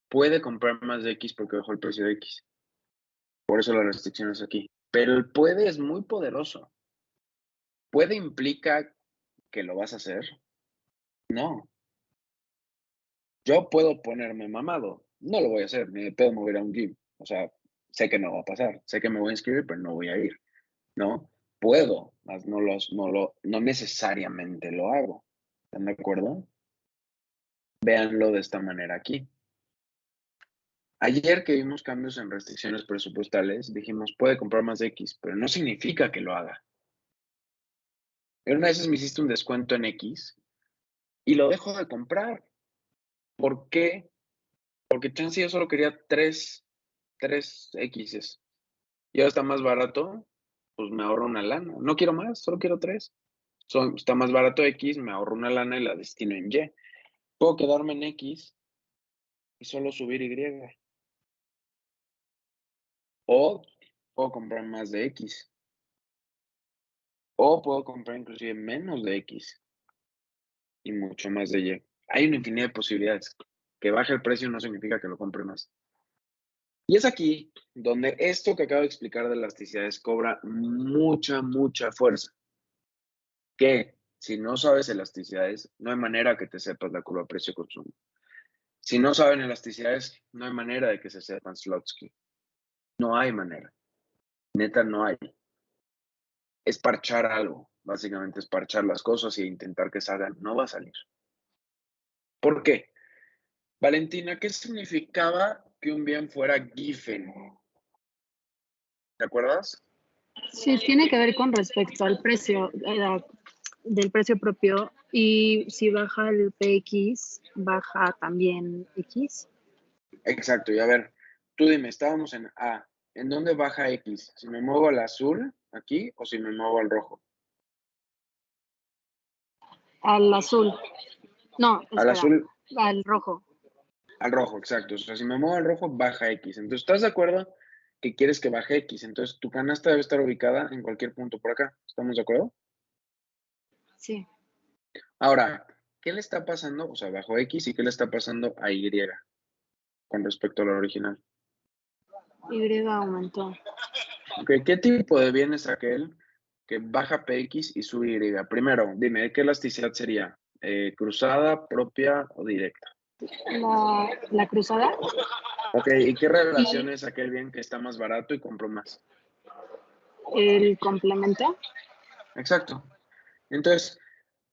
Puede comprar más de X porque bajó el precio de X. Por eso la restricción es aquí. Pero el puede es muy poderoso. ¿Puede implica que lo vas a hacer? No. Yo puedo ponerme mamado. No lo voy a hacer, ni puedo mover a un gym. O sea, sé que no va a pasar. Sé que me voy a inscribir, pero no voy a ir. ¿No? Puedo, mas no necesariamente lo hago. ¿Están de acuerdo? Véanlo de esta manera aquí. Ayer que vimos cambios en restricciones presupuestales, dijimos, puede comprar más de X, pero no significa que lo haga. En una vez me hiciste un descuento en X y lo dejo de comprar. ¿Por qué? Porque chance yo solo quería tres X's. Y ahora está más barato, pues me ahorro una lana. No quiero más, solo quiero 3. Está más barato X, me ahorro una lana y la destino en Y. Puedo quedarme en X y solo subir Y. O puedo comprar más de X. O puedo comprar inclusive menos de X y mucho más de Y. Hay una infinidad de posibilidades. Que baje el precio no significa que lo compre más. Y es aquí donde esto que acabo de explicar de elasticidades cobra mucha fuerza. Que si no sabes elasticidades, no hay manera que te sepas la curva precio-consumo. Si no saben elasticidades, no hay manera de que se sepan Slotsky. No hay manera. Neta, no hay. Es parchar algo. Básicamente es parchar las cosas e intentar que salgan. No va a salir. ¿Por qué? Valentina, ¿qué significaba que un bien fuera given? ¿Te acuerdas? Sí, tiene que ver con respecto al precio del precio propio y si baja el PX, baja también X. Exacto. Y a ver, tú dime, estábamos en A. ¿En dónde baja X? ¿Si me muevo al azul aquí o si me muevo al rojo? Al azul. No, Al espera, azul, al rojo. al rojo, exacto. O sea, si me muevo al rojo, baja X. Entonces, ¿estás de acuerdo que quieres que baje X? Entonces, tu canasta debe estar ubicada en cualquier punto por acá. ¿Estamos de acuerdo? Sí, Ahora, ¿qué le está pasando? O sea, bajo X y qué le está pasando a Y con respecto a la original. Y aumentó. Okay, ¿qué tipo de bien es aquel que baja PX y sube Y? Primero, dime, ¿qué elasticidad sería? ¿Cruzada, propia o directa? La cruzada Ok, ¿y qué relación y es aquel bien que está más barato y compro más? el complemento. Exacto. Entonces,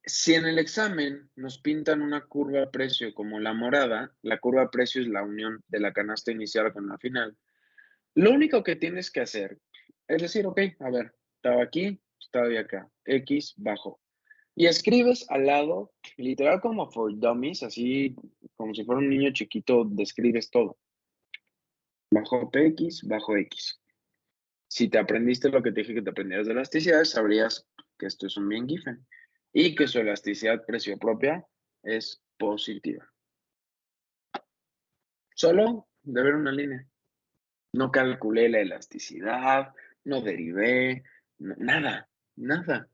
si en el examen nos pintan una curva precio como la morada, la curva precio es la unión de la canasta inicial con la final. Lo único que tienes que hacer es decir, ok, a ver, estaba aquí, estaba de acá, X bajo. Y escribes al lado, literal como for dummies, así como si fuera un niño chiquito, describes todo. Bajo PX, bajo X. Si te aprendiste lo que te dije que te aprendieras de elasticidad, sabrías que esto es un bien Giffen y que su elasticidad precio propia es positiva. Solo de ver una línea. No calculé la elasticidad, no derivé, nada, nada.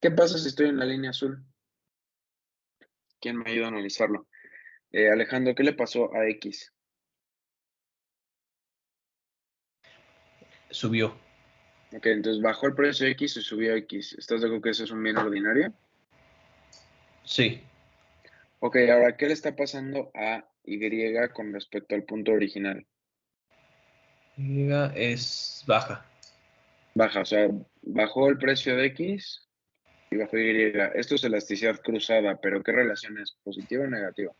¿Qué pasa si estoy en la línea azul? ¿Quién me ayuda a analizarlo? Alejandro, ¿qué le pasó a X? Subió. Ok, entonces bajó el precio de X y subió X. ¿Estás de acuerdo que eso es un bien ordinario? Sí. Ok, ahora, ¿qué le está pasando a Y con respecto al punto original? Y es baja. Baja, o sea, bajó el precio de X y bajó Y. Esto es elasticidad cruzada, pero ¿qué relación es? ¿Positiva o negativa?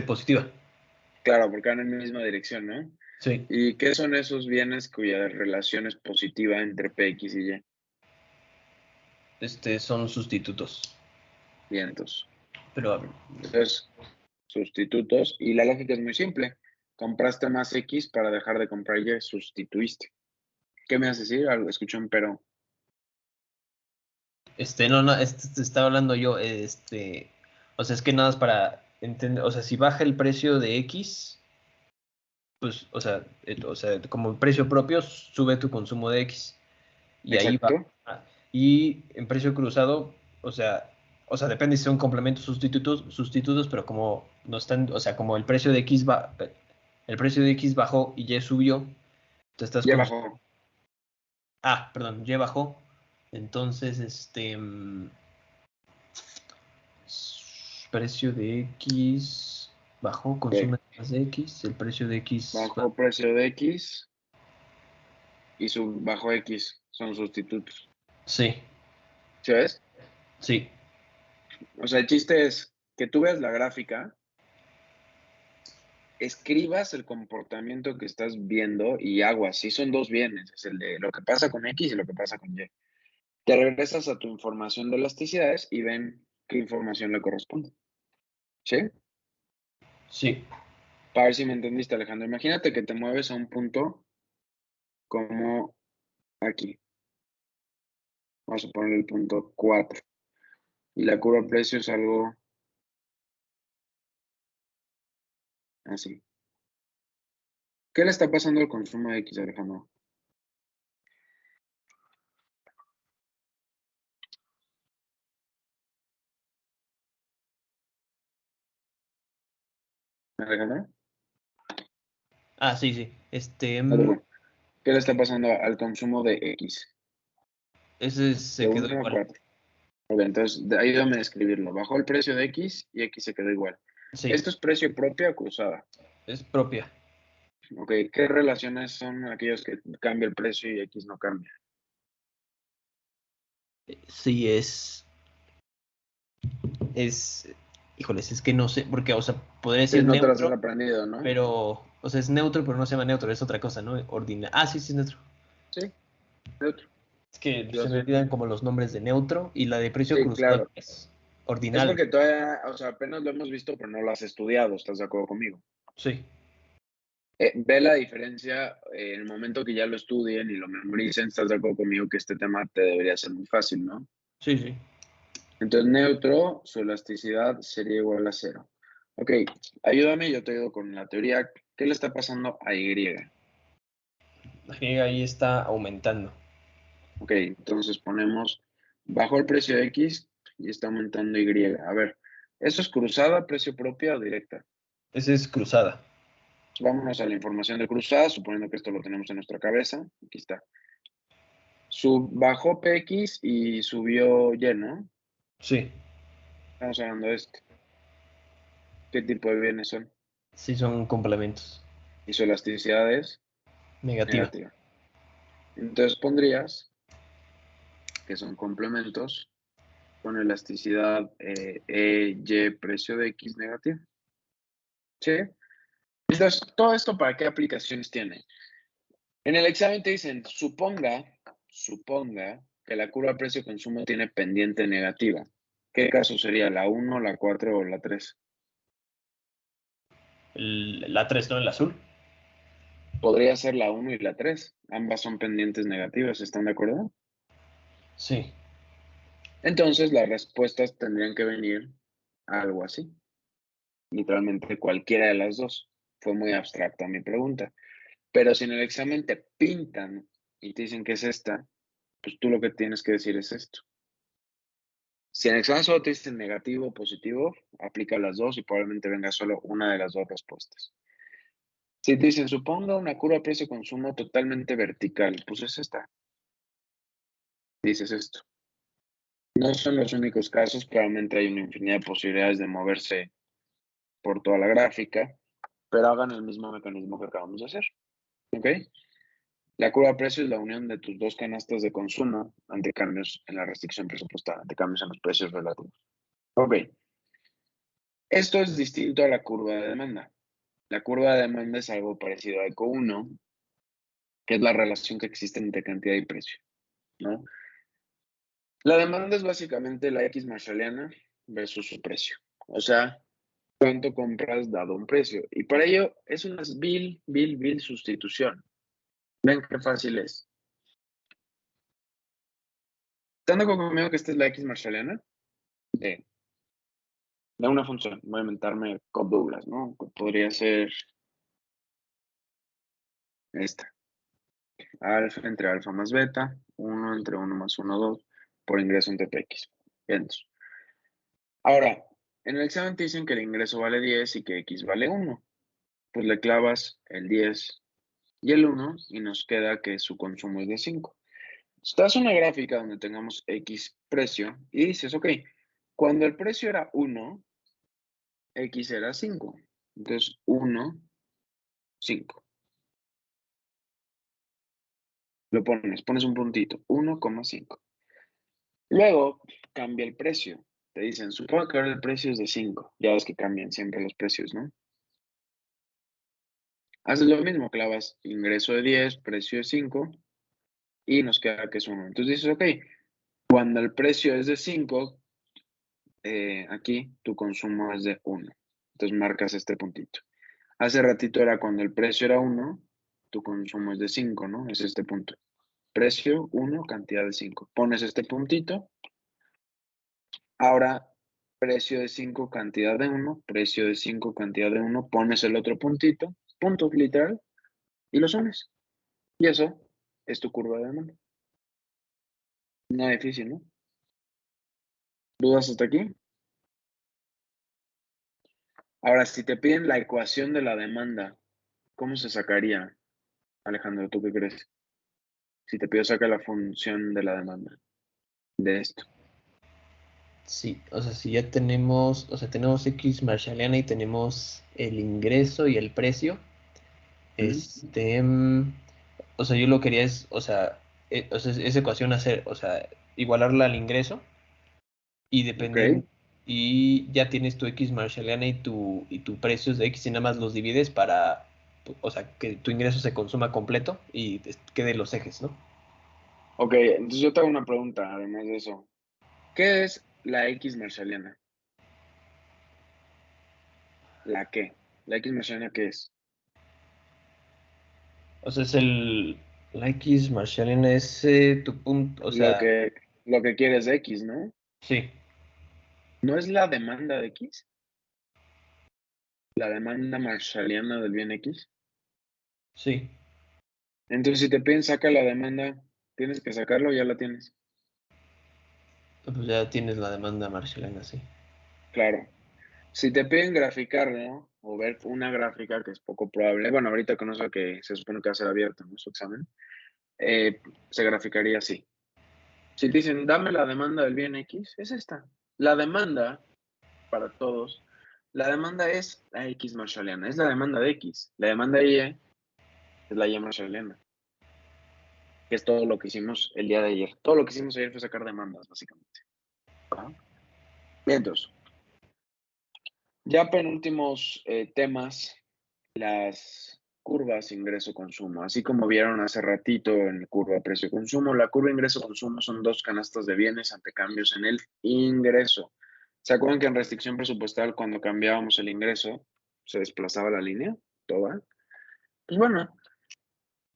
Positiva. Claro, porque van en la misma dirección, ¿no? Sí. ¿Y qué son esos bienes cuya relación es positiva entre PX y Y? Son sustitutos. Vientos. Pero a ver, Entonces, sustitutos. Y la lógica es muy simple. Compraste más X para dejar de comprar Y, sustituiste. ¿Qué me haces decir? Algo, escuché un pero. no, te estaba hablando yo, o sea, es que nada más para entender, o sea, si baja el precio de X, pues, o sea, como precio propio, sube tu consumo de X. Y ahí va. Exacto. Y en precio cruzado, depende si son complementos sustitutos, pero como no están, o sea, como el precio de X va, el precio de X bajó y Y subió, te estás Ya consumiendo. bajó. Ah, perdón, Y bajó. Entonces, precio de X bajó, Ok. consume más de X, el precio de X Bajó precio de X y bajó X. Son sustitutos. Sí, ¿Sí ves? sí, O sea, el chiste es que tú veas la gráfica, escribas el comportamiento que estás viendo y aguas. Sí son dos bienes. Es el de lo que pasa con X y lo que pasa con Y. Te regresas a tu información de elasticidades y ven qué información le corresponde. ¿Sí? sí. Para ver si me entendiste, Alejandro. Imagínate que te mueves a un punto como aquí. Vamos a poner el punto 4. Y la curva de precio es algo así. ¿Qué le está pasando al consumo de X, Alejandro? ¿Alejandro? Ah, sí, sí. ¿Qué le está pasando al consumo de X? Ese De se quedó 1 a igual. 4. Ok, entonces ayúdame a describirlo. Bajó el precio de X y X se quedó igual. Sí, ¿Esto es precio propio o cruzada? es propia. Ok, ¿qué relaciones son aquellos que cambia el precio y X no cambia? Sí, híjoles, es que no sé, porque, o sea, podría Sí, decir no te las has neutro, aprendido, ¿no? pero, o sea, es neutro, pero no se llama neutro, es otra cosa, ¿no? Ah, sí, sí, es neutro. Sí, neutro. Es que Yo se me sé. olvidan como los nombres de neutro y la de precio Sí, cruzado claro. es Es ordinal. porque todavía, o sea, apenas lo hemos visto, pero no lo has estudiado, ¿estás de acuerdo conmigo? Sí, Ve la diferencia en el momento que ya lo estudien y lo memoricen, estás de acuerdo conmigo que este tema te debería ser muy fácil, ¿no? sí, sí. Entonces, neutro, su elasticidad sería igual a 0. Ok, ayúdame, yo te ayudo con la teoría. ¿Qué le está pasando a Y? La G ahí está aumentando. Ok, entonces ponemos bajo el precio de X y está aumentando Y. A ver, ¿eso es cruzada, precio propia o directa? Esa es cruzada. Vámonos a la información de cruzada, suponiendo que esto lo tenemos en nuestra cabeza. Aquí está. Bajó PX y subió Y, ¿no? Sí, Estamos hablando de esto. ¿Qué tipo de bienes son? sí son complementos. Y su elasticidad es Negativa. negativa. Entonces pondrías que son complementos con elasticidad Y precio de X negativa. ¿Sí? Entonces, ¿todo esto para qué aplicaciones tiene? En el examen te dicen, suponga que la curva precio-consumo tiene pendiente negativa. ¿Qué caso sería? ¿La 1, la 4 o la 3? La 3, ¿no? El azul. Podría ser la 1 y la 3. Ambas son pendientes negativas, ¿están de acuerdo? Sí. Entonces las respuestas tendrían que venir algo así. Literalmente cualquiera de las dos. Fue muy abstracta mi pregunta. Pero si en el examen te pintan y te dicen que es esta, pues tú lo que tienes que decir es esto. Si en el examen solo te dicen negativo o positivo, aplica las dos y probablemente venga solo una de las dos respuestas. Si te dicen, suponga una curva precio-consumo totalmente vertical, pues es esta. Dices esto. No son los únicos casos, probablemente hay una infinidad de posibilidades de moverse por toda la gráfica, pero hagan el mismo mecanismo que acabamos de hacer. ¿Ok? La curva de precio es la unión de tus dos canastas de consumo ante cambios en la restricción presupuestal, ante cambios en los precios relativos. Ok. Esto es distinto a la curva de demanda. La curva de demanda es algo parecido a ECO 1, que es la relación que existe entre cantidad y precio, ¿no? La demanda es básicamente la X marshalliana versus su precio. O sea, cuánto compras dado un precio. Y para ello es una vil sustitución. Ven qué fácil es. ¿Están de acuerdo conmigo que esta es la X marshalliana? De una función. Voy a inventarme Cobb-Douglas, ¿no? Podría ser esta. Alfa entre alfa más beta, 1 entre 1 más 1, 2, por ingreso entre px. Bien. Ahora, en el examen te dicen que el ingreso vale 10 y que x vale 1. Pues le clavas el 10 y el 1 y nos queda que su consumo es de 5. Estás una gráfica donde tengamos x precio y dices, ok, cuando el precio era 1, x era 5. Entonces, 1, 5. Lo pones un puntito, 1,5. Luego cambia el precio. Te dicen, supongo que ahora el precio es de 5. Ya ves que cambian siempre los precios, ¿no? Haces lo mismo, clavas ingreso de 10, precio de 5 y nos queda que es 1. Entonces dices, ok, cuando el precio es de 5, aquí tu consumo es de 1. Entonces marcas este puntito. Hace ratito era cuando el precio era 1, tu consumo es de 5, ¿no? Es este punto. Precio 1, cantidad de 5. Pones este puntito. Ahora, precio de 5, cantidad de 1, precio de 5, cantidad de 1, pones el otro puntito, punto literal, y lo sumes. Y eso es tu curva de demanda. No es difícil, ¿no? ¿Dudas hasta aquí? Ahora, si te piden la ecuación de la demanda, ¿cómo se sacaría, Alejandro? ¿Tú qué crees? Si te pido saca la función de la demanda de esto. Sí, o sea, si ya tenemos, o sea, tenemos X marshalliana y tenemos el ingreso y el precio, o sea, yo lo quería es, o sea, esa ecuación hacer, o sea, igualarla al ingreso y Ok, dependiendo, y ya tienes tu X marshalliana y tu precios de X y nada más los divides para, o sea, que tu ingreso se consuma completo y quede los ejes, ¿no? ok, entonces yo te hago una pregunta, además de eso. ¿Qué es la X marshalliana? ¿La qué? ¿La X marshalliana qué es? O sea, la X marshalliana es tu punto, o Lo sea, que, lo que quieres de X, ¿no? sí, ¿No es la demanda de X? La demanda marshalliana del bien X. sí. Entonces, si te piden saca la demanda, tienes que sacarlo o ya la tienes. Pues ya tienes la demanda marshalliana, sí. Claro. Si te piden graficarlo o ver una gráfica, que es poco probable, bueno, ahorita con eso que se supone que va a ser abierto en su examen, se graficaría así. Si te dicen, dame la demanda del bien X, es esta. La demanda, para todos, la demanda es la X marshalliana, es la demanda de X. La demanda de Y es la Y marshalliana, que es todo lo que hicimos el día de ayer. Todo lo que hicimos ayer fue sacar demandas, básicamente. ¿Va? Bien, entonces, ya penúltimos temas, las curvas ingreso-consumo. Así como vieron hace ratito en curva precio-consumo, la curva ingreso-consumo son dos canastas de bienes ante cambios en el ingreso. ¿Se acuerdan que en restricción presupuestal cuando cambiábamos el ingreso se desplazaba la línea toda? Pues bueno,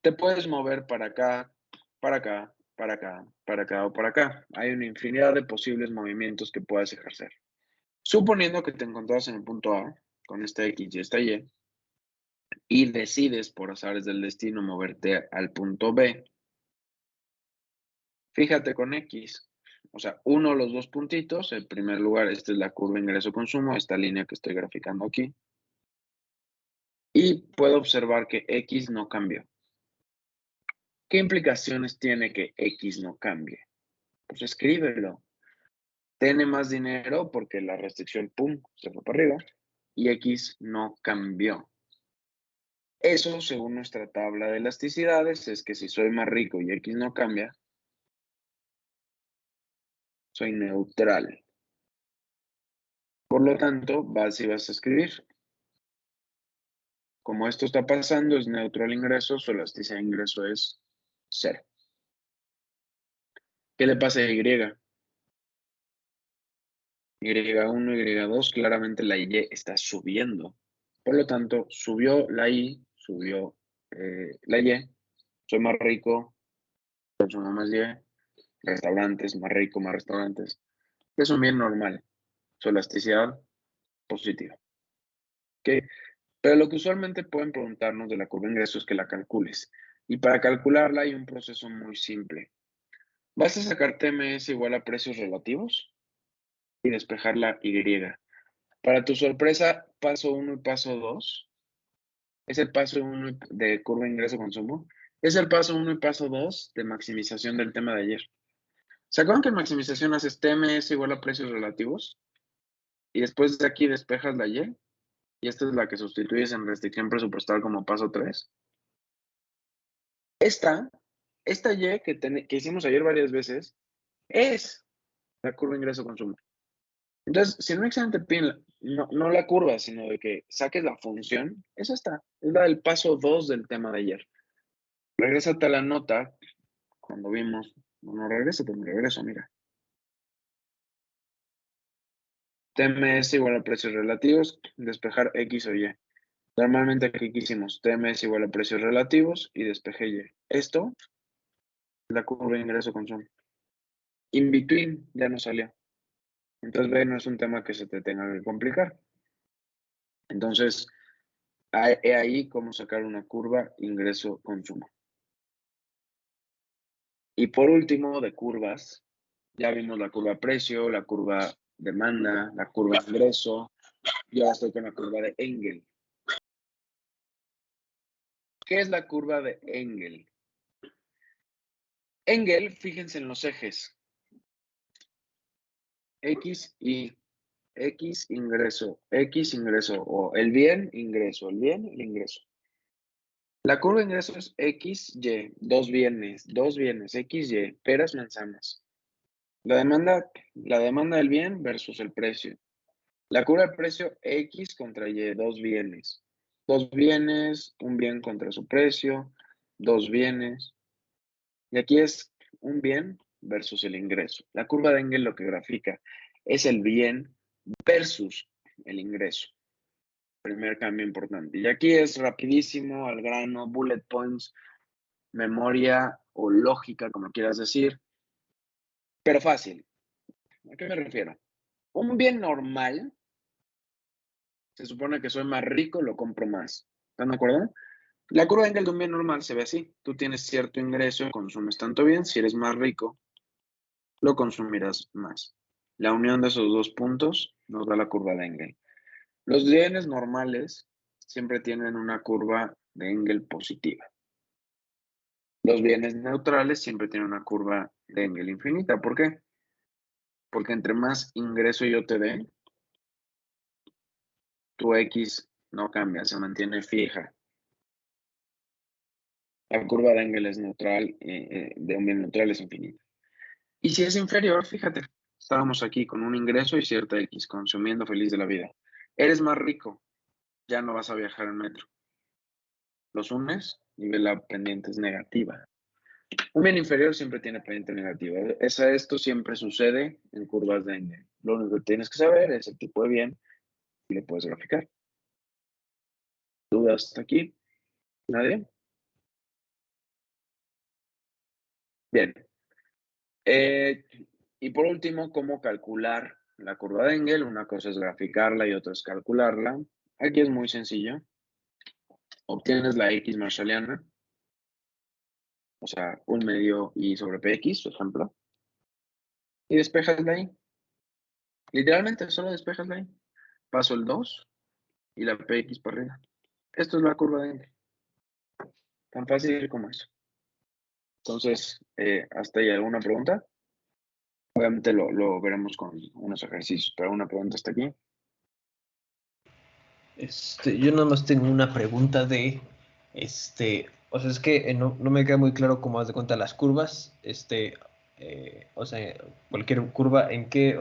te puedes mover para acá, para acá, para acá, para acá o para acá. Hay una infinidad de posibles movimientos que puedes ejercer. Suponiendo que te encontrás en el punto A con esta X y esta Y decides por azares del destino moverte al punto B, fíjate con X, o sea, uno de los dos puntitos, en primer lugar, esta es la curva ingreso-consumo, esta línea que estoy graficando aquí, y puedo observar que X no cambió. ¿Qué implicaciones tiene que X no cambie? Pues escríbelo. Tiene más dinero porque la restricción, pum, se fue para arriba, y X no cambió. Eso, según nuestra tabla de elasticidades, es que si soy más rico y X no cambia, soy neutral. Por lo tanto, vas y vas a escribir. Como esto está pasando, es neutral ingreso, su elasticidad de ingreso es 0. ¿Qué le pasa a Y? Y1, Y2, claramente la Y está subiendo. Por lo tanto, subió la Y, subió la Y. Soy más rico, consumo más Y. Restaurantes, más rico, más restaurantes. Es un bien normal. Su elasticidad positiva. ¿Ok? Pero lo que usualmente pueden preguntarnos de la curva de ingresos es que la calcules. Y para calcularla hay un proceso muy simple. Vas a sacar TMS igual a precios relativos y despejar la Y. Para tu sorpresa, paso 1 y paso 2 es el paso 1 de curva ingreso-consumo. Es el paso 1 y paso 2 de maximización del tema de ayer. ¿Se acuerdan que en maximización haces TMS igual a precios relativos? Y después de aquí despejas la Y. Y esta es la que sustituyes en restricción presupuestal como paso 3. Esta Y que hicimos ayer varias veces es la curva ingreso-consumo. Entonces, si en un examen te piden no la curva, sino de que saques la función, es esta. Es la del paso 2 del tema de ayer. Regrésate a la nota cuando vimos. No regrésate, me regreso, mira. TMS igual a precios relativos, despejar X o Y. Normalmente aquí hicimos TMS igual a precios relativos y despejé Y. Esto es la curva de ingreso-consumo. In between ya no salió. Entonces, ve, no es un tema que se te tenga que complicar. Entonces, he ahí cómo sacar una curva ingreso-consumo. Y por último, de curvas, ya vimos la curva precio, la curva demanda, la curva ingreso, y ahora estoy con la curva de Engel. ¿Qué es la curva de Engel? Engel, fíjense en los ejes. X y X ingreso, o el bien, ingreso, el bien, el ingreso. La curva de ingreso es X, Y, dos bienes, X, Y, peras, manzanas. La demanda del bien versus el precio. La curva de precio X contra Y, dos bienes. Dos bienes, un bien contra su precio, dos bienes. Y aquí es un bien versus el ingreso. La curva de Engel lo que grafica es el bien versus el ingreso. Primer cambio importante. Y aquí es rapidísimo, al grano, bullet points, memoria o lógica, como quieras decir, pero fácil. ¿A qué me refiero? Un bien normal, se supone que soy más rico, lo compro más. ¿Están de acuerdo? La curva de Engel de un bien normal se ve así. Tú tienes cierto ingreso, consumes tanto bien, si eres más rico, lo consumirás más. La unión de esos dos puntos nos da la curva de Engel. Los bienes normales siempre tienen una curva de Engel positiva. Los bienes neutrales siempre tienen una curva de Engel infinita. ¿Por qué? Porque entre más ingreso yo te dé, tu X no cambia, se mantiene fija. La curva de Engel es neutral, de un bien neutral es infinita. Y si es inferior, fíjate, estábamos aquí con un ingreso y cierta X, consumiendo feliz de la vida. Eres más rico, ya no vas a viajar en metro. los unes y ve la pendiente es negativa. Un bien inferior siempre tiene pendiente negativa. Esto siempre sucede en curvas de Engel. Lo único que tienes que saber es el tipo de bien y le puedes graficar. ¿Dudas hasta aquí? ¿Nadie? Bien. Y por último, ¿cómo calcular la curva de Engel? Una cosa es graficarla y otra es calcularla. Aquí es muy sencillo. Obtienes la X marshalliana, o sea, un medio y sobre PX, por ejemplo, y despejas la Y. Literalmente solo despejas la Y. Paso el 2 y la PX para arriba. Esto es la curva de Engel. Tan fácil como eso. Entonces, ¿hasta ahí alguna pregunta? Obviamente lo veremos con unos ejercicios, pero una pregunta hasta aquí. Yo nada más tengo una pregunta o sea, es que no me queda muy claro cómo haz de cuenta las curvas, o sea, cualquier curva, en qué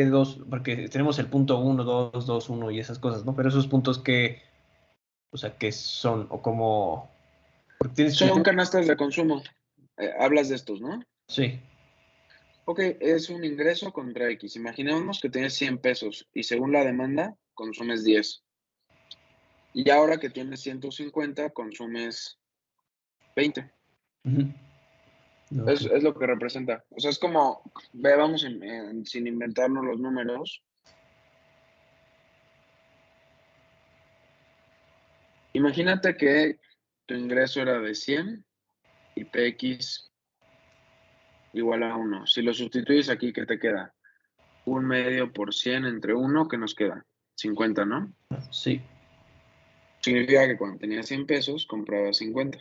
dos, porque tenemos el punto 1, 2, 2, 1 y esas cosas, ¿no? Pero esos puntos o sea, ¿qué son? O como, porque Son canastas de consumo. Hablas de estos, ¿no? Sí, Ok, es un ingreso contra X. Imaginemos que tienes 100 pesos y según la demanda consumes 10. Y ahora que tienes 150 consumes 20. ujú, ok, Es lo que representa. O sea, es como, vamos sin inventarnos los números. Imagínate que tu ingreso era de 100 y PX igual a 1. Si lo sustituyes aquí, ¿qué te queda? Un medio por 100 entre 1, ¿qué nos queda? 50, ¿no? sí, Significa que cuando tenías 100 pesos, comprabas 50.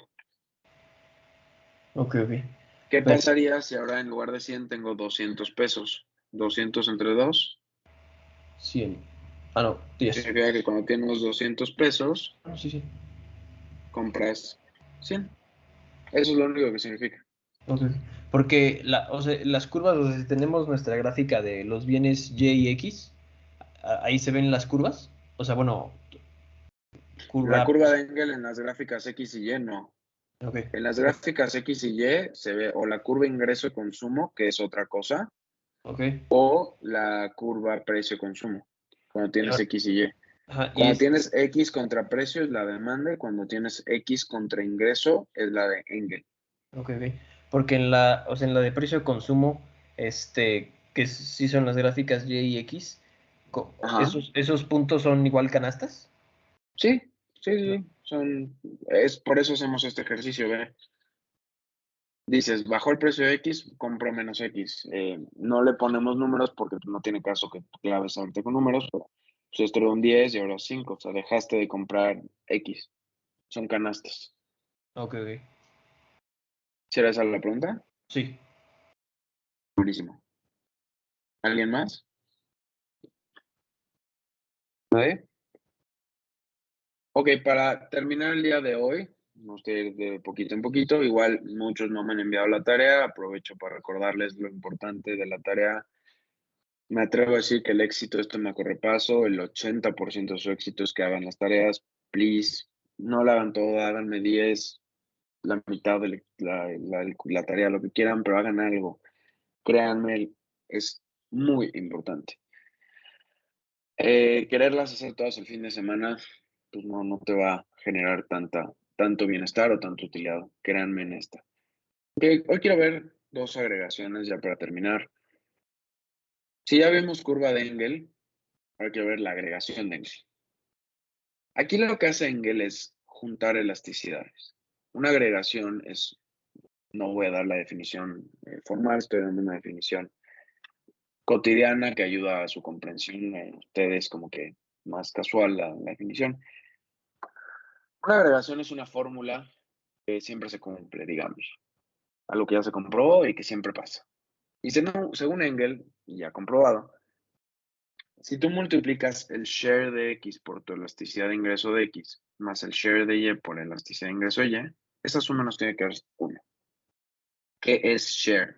ok, ¿Qué pero pasaría si ahora en lugar de 100 tengo 200 pesos? 200 entre 2. 100, no, 10, Significa que cuando tienes 200 pesos, sí, sí, compras 100. Eso es lo único que significa. ok, porque o sea, las curvas, o sea, si tenemos nuestra gráfica de los bienes Y y X, ahí se ven las curvas, o sea, bueno, La curva, curva de Engel en las gráficas X y Y no. ok, En las gráficas X y Y se ve o la curva ingreso-consumo, que es otra cosa, ok, o la curva precio-consumo, cuando y tienes X y Y. ajá, y Cuando tienes X contra precio es la demanda y cuando tienes X contra ingreso es la de Engel. ok, porque o sea, en la de precio de consumo, que sí son las gráficas Y y X, Ajá. esos puntos son igual canastas, Sí, sí, sí. Es por eso hacemos este ejercicio, ¿ve? Dices, bajó el precio de X, compro menos X. No le ponemos números porque no tiene caso que claves ahorita con números, pero pues esto era un 10 y ahora 5. O sea, dejaste de comprar X. Son canastas. ok, ¿Será esa la pregunta? sí, Buenísimo. ¿Alguien más? ¿Nadie? Ok, para terminar el día de hoy, vamos a ir de poquito en poquito. Igual muchos no me han enviado la tarea. Aprovecho para recordarles lo importante de la tarea. Me atrevo a decir que el éxito de este macrorepaso, el 80% de su éxito es que hagan las tareas. Please, no la hagan toda, háganme 10, la mitad de la tarea, lo que quieran, pero hagan algo. Créanme, es muy importante. Quererlas hacer todas el fin de semana, pues no te va a generar tanto bienestar o tanta utilidad. Créanme en esta. Okay, hoy quiero ver dos agregaciones ya para terminar. Si ya vimos curva de Engel, ahora quiero ver la agregación de Engel. Aquí lo que hace Engel es juntar elasticidades. Una agregación es, no voy a dar la definición formal, estoy dando una definición cotidiana que ayuda a su comprensión. Ustedes como que más casual la definición. Una agregación es una fórmula que siempre se cumple, digamos. Algo que ya se comprobó y que siempre pasa. Y según Engel, ya comprobado, si tú multiplicas el share de X por tu elasticidad de ingreso de X, más el share de Y por la elasticidad de ingreso de Y, esa suma nos tiene que dar 1. ¿Qué es share?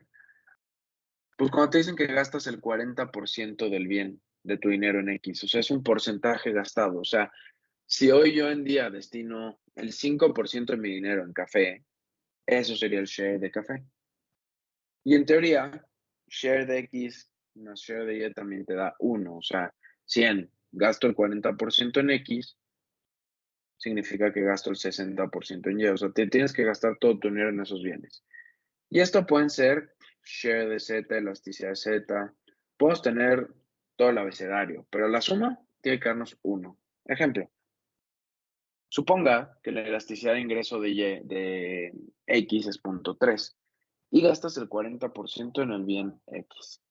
Pues cuando te dicen que gastas el 40% del bien de tu dinero en X, o sea, es un porcentaje gastado. O sea, si hoy yo en día destino el 5% de mi dinero en café, eso sería el share de café. Y en teoría, share de X más share de Y también te da 1. O sea, 100, gasto el 40% en X, significa que gasto el 60% en Y. O sea, te tienes que gastar todo tu dinero en esos bienes. Y esto pueden ser share de Z, elasticidad de Z. Podemos tener todo el abecedario, pero la suma tiene que darnos 1. Ejemplo. Suponga que la elasticidad de ingreso de X es 0.3 y gastas el 40% en el bien X.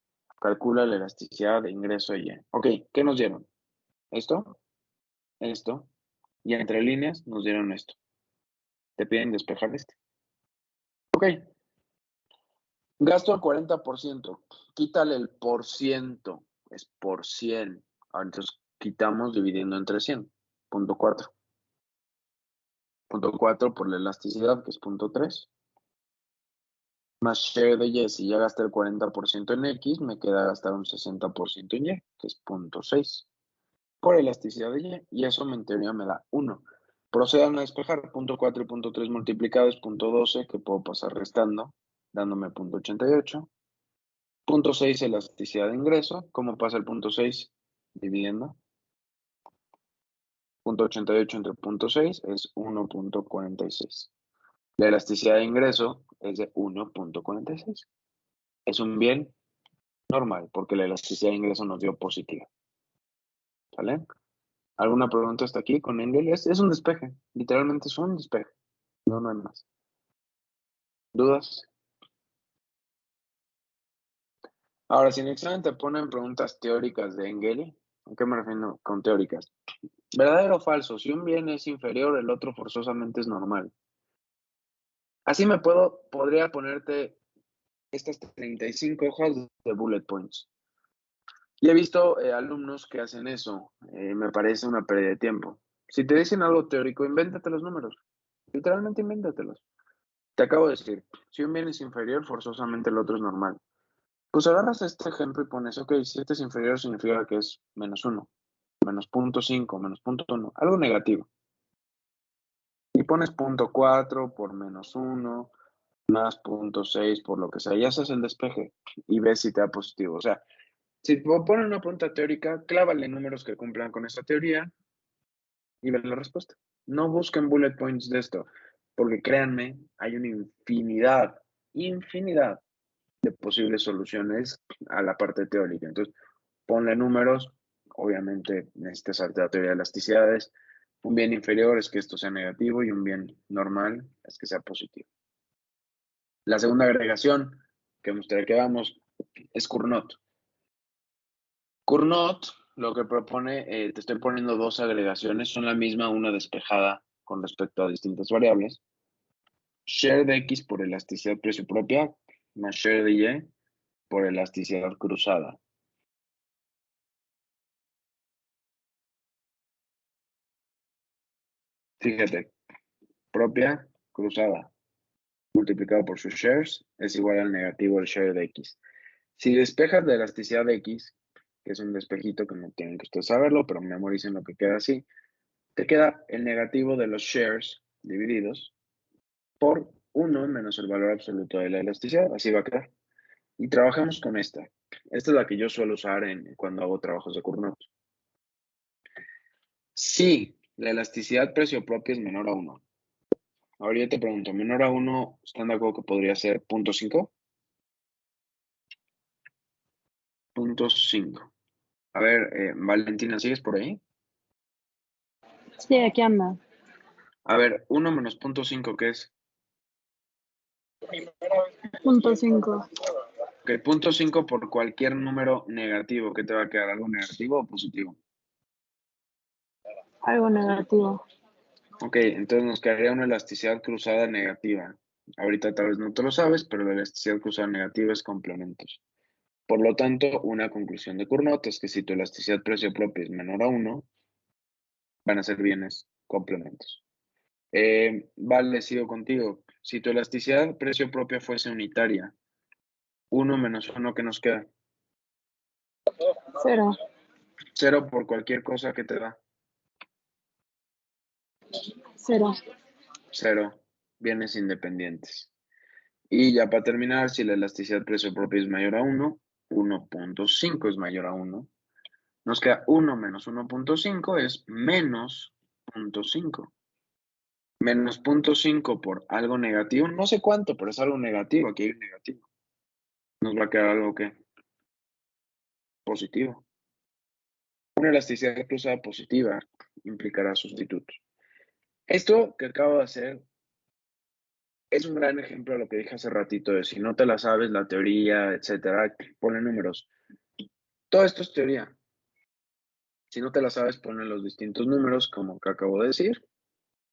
Calcula la elasticidad de ingreso de Y. Ok, ¿qué nos dieron? Esto, esto, y entre líneas nos dieron esto. Te piden despejar este. Ok, gasto el 40%, quítale el por ciento, es por 100. Entonces quitamos dividiendo entre 100, 0.4. 0.4 por la elasticidad, que es 0.3. Más share de Y, si ya gasté el 40% en X, me queda gastar un 60% en Y, que es 0.6. Por elasticidad de Y, y eso en teoría me da 1. Procedan a despejar, 0.4 y 0.3 multiplicado es 0.12, que puedo pasar restando, dándome 0.88. 0.6 elasticidad de ingreso, ¿cómo pasa el 0.6? Dividiendo. 0.88 entre 0.6 es 1.46. La elasticidad de ingreso es de 1.46. Es un bien normal, porque la elasticidad de ingreso nos dio positiva. ¿Sale? ¿Alguna pregunta hasta aquí con Engel? Es un despeje, literalmente es un despeje. No, no hay más. ¿Dudas? Ahora, si en el examen te ponen preguntas teóricas de Engel, ¿a qué me refiero con teóricas? ¿Verdadero o falso? Si un bien es inferior, el otro forzosamente es normal. Así podría ponerte estas 35 hojas de bullet points. Y he visto alumnos que hacen eso. Me parece una pérdida de tiempo. Si te dicen algo teórico, invéntate los números. Literalmente invéntatelos. Te acabo de decir, si un bien es inferior, forzosamente el otro es normal. Pues agarras este ejemplo y pones, ok, si este es inferior significa que es menos 1, menos 0.5, menos 0.1, algo negativo. Y pones 0.4 por menos 1, más 0.6 por lo que sea. Y haces el despeje y ves si te da positivo. O sea, si te ponen una pregunta teórica, clávale números que cumplan con esta teoría y ves la respuesta. No busquen bullet points de esto, porque créanme, hay una infinidad de posibles soluciones a la parte teórica. Entonces, ponle números, obviamente necesitas saber la teoría de elasticidades. Un bien inferior es que esto sea negativo y un bien normal es que sea positivo. La segunda agregación que me gustaría que hagamos es Cournot. Cournot lo que propone, te estoy poniendo dos agregaciones, son la misma, una despejada con respecto a distintas variables. Share de X por elasticidad precio propia, más share de Y por elasticidad cruzada. Fíjate, propia cruzada multiplicado por sus shares es igual al negativo del share de X. Si despejas la elasticidad de X, que es un despejito que no tienen que ustedes saberlo, pero memoricen lo que queda así, te queda el negativo de los shares divididos por 1 menos el valor absoluto de la elasticidad. Así va a quedar. Y trabajamos con esta. Esta es la que yo suelo usar cuando hago trabajos de Cournot. Si la elasticidad precio propio es menor a 1. Ahora yo te pregunto, menor a 1, ¿están de acuerdo que podría ser 0.5? 0.5. A ver, Valentina, ¿sigues por ahí? Sí, aquí anda. A ver, 1 menos 0.5, ¿qué es? 0.5. Ok, 0.5 por cualquier número negativo. ¿Qué te va a quedar? ¿Algo negativo o positivo? Algo negativo. Ok, entonces nos quedaría una elasticidad cruzada negativa. Ahorita tal vez no te lo sabes, pero la elasticidad cruzada negativa es complementos. Por lo tanto, una conclusión de Cournot es que si tu elasticidad precio propio es menor a 1, van a ser bienes complementos. Vale, sigo contigo. Si tu elasticidad precio propia fuese unitaria, 1 menos 1, ¿qué nos queda? 0. 0 por cualquier cosa que te da. 0. 0. Bienes independientes. Y ya para terminar, si la elasticidad precio propio es mayor a 1, 1.5 es mayor a 1. Nos queda 1 menos 1.5 es menos 0.5. Menos 0.5 por algo negativo, no sé cuánto, pero es algo negativo, aquí hay un negativo. Nos va a quedar algo que positivo. Una elasticidad cruzada positiva implicará sustitutos. Esto que acabo de hacer es un gran ejemplo de lo que dije hace ratito, de si no te la sabes, la teoría, etcétera, ponle números. Todo esto es teoría. Si no te la sabes, ponle los distintos números, como que acabo de decir,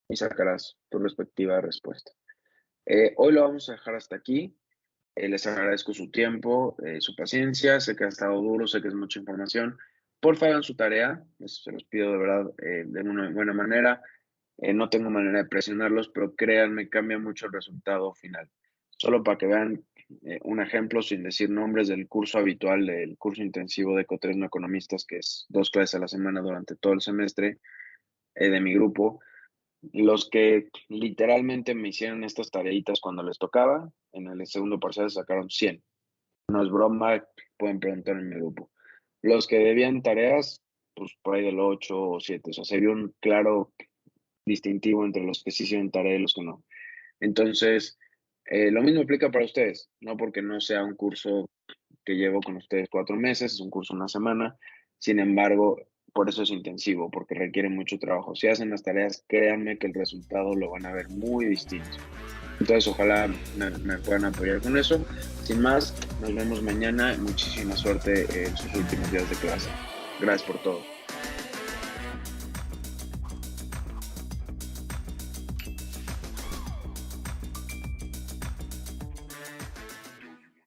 y sacarás tu respectiva respuesta. Hoy lo vamos a dejar hasta aquí. Les agradezco su tiempo, su paciencia. Sé que ha estado duro, sé que es mucha información. Porfa, hagan su tarea. Se los pido de verdad de una buena manera. No tengo manera de presionarlos, pero créanme, cambia mucho el resultado final. Solo para que vean un ejemplo, sin decir nombres, del curso habitual, del curso intensivo de Eco3 No Economistas, que es 2 clases a la semana durante todo el semestre de mi grupo. Los que literalmente me hicieron estas tareitas cuando les tocaba, en el segundo parcial sacaron 100. No es broma, pueden preguntar en mi grupo. Los que debían tareas, pues por ahí del 8 o 7. O sea, se vio un claro distintivo entre los que sí hicieron tarea y los que no. Entonces, lo mismo aplica para ustedes, no porque no sea un curso que llevo con ustedes 4 meses, es un curso una semana. Sin embargo, por eso es intensivo, porque requiere mucho trabajo. Si hacen las tareas, créanme que el resultado lo van a ver muy distinto. Entonces, ojalá me puedan apoyar con eso. Sin más, nos vemos mañana. Muchísima suerte en sus últimos días de clase. Gracias por todo.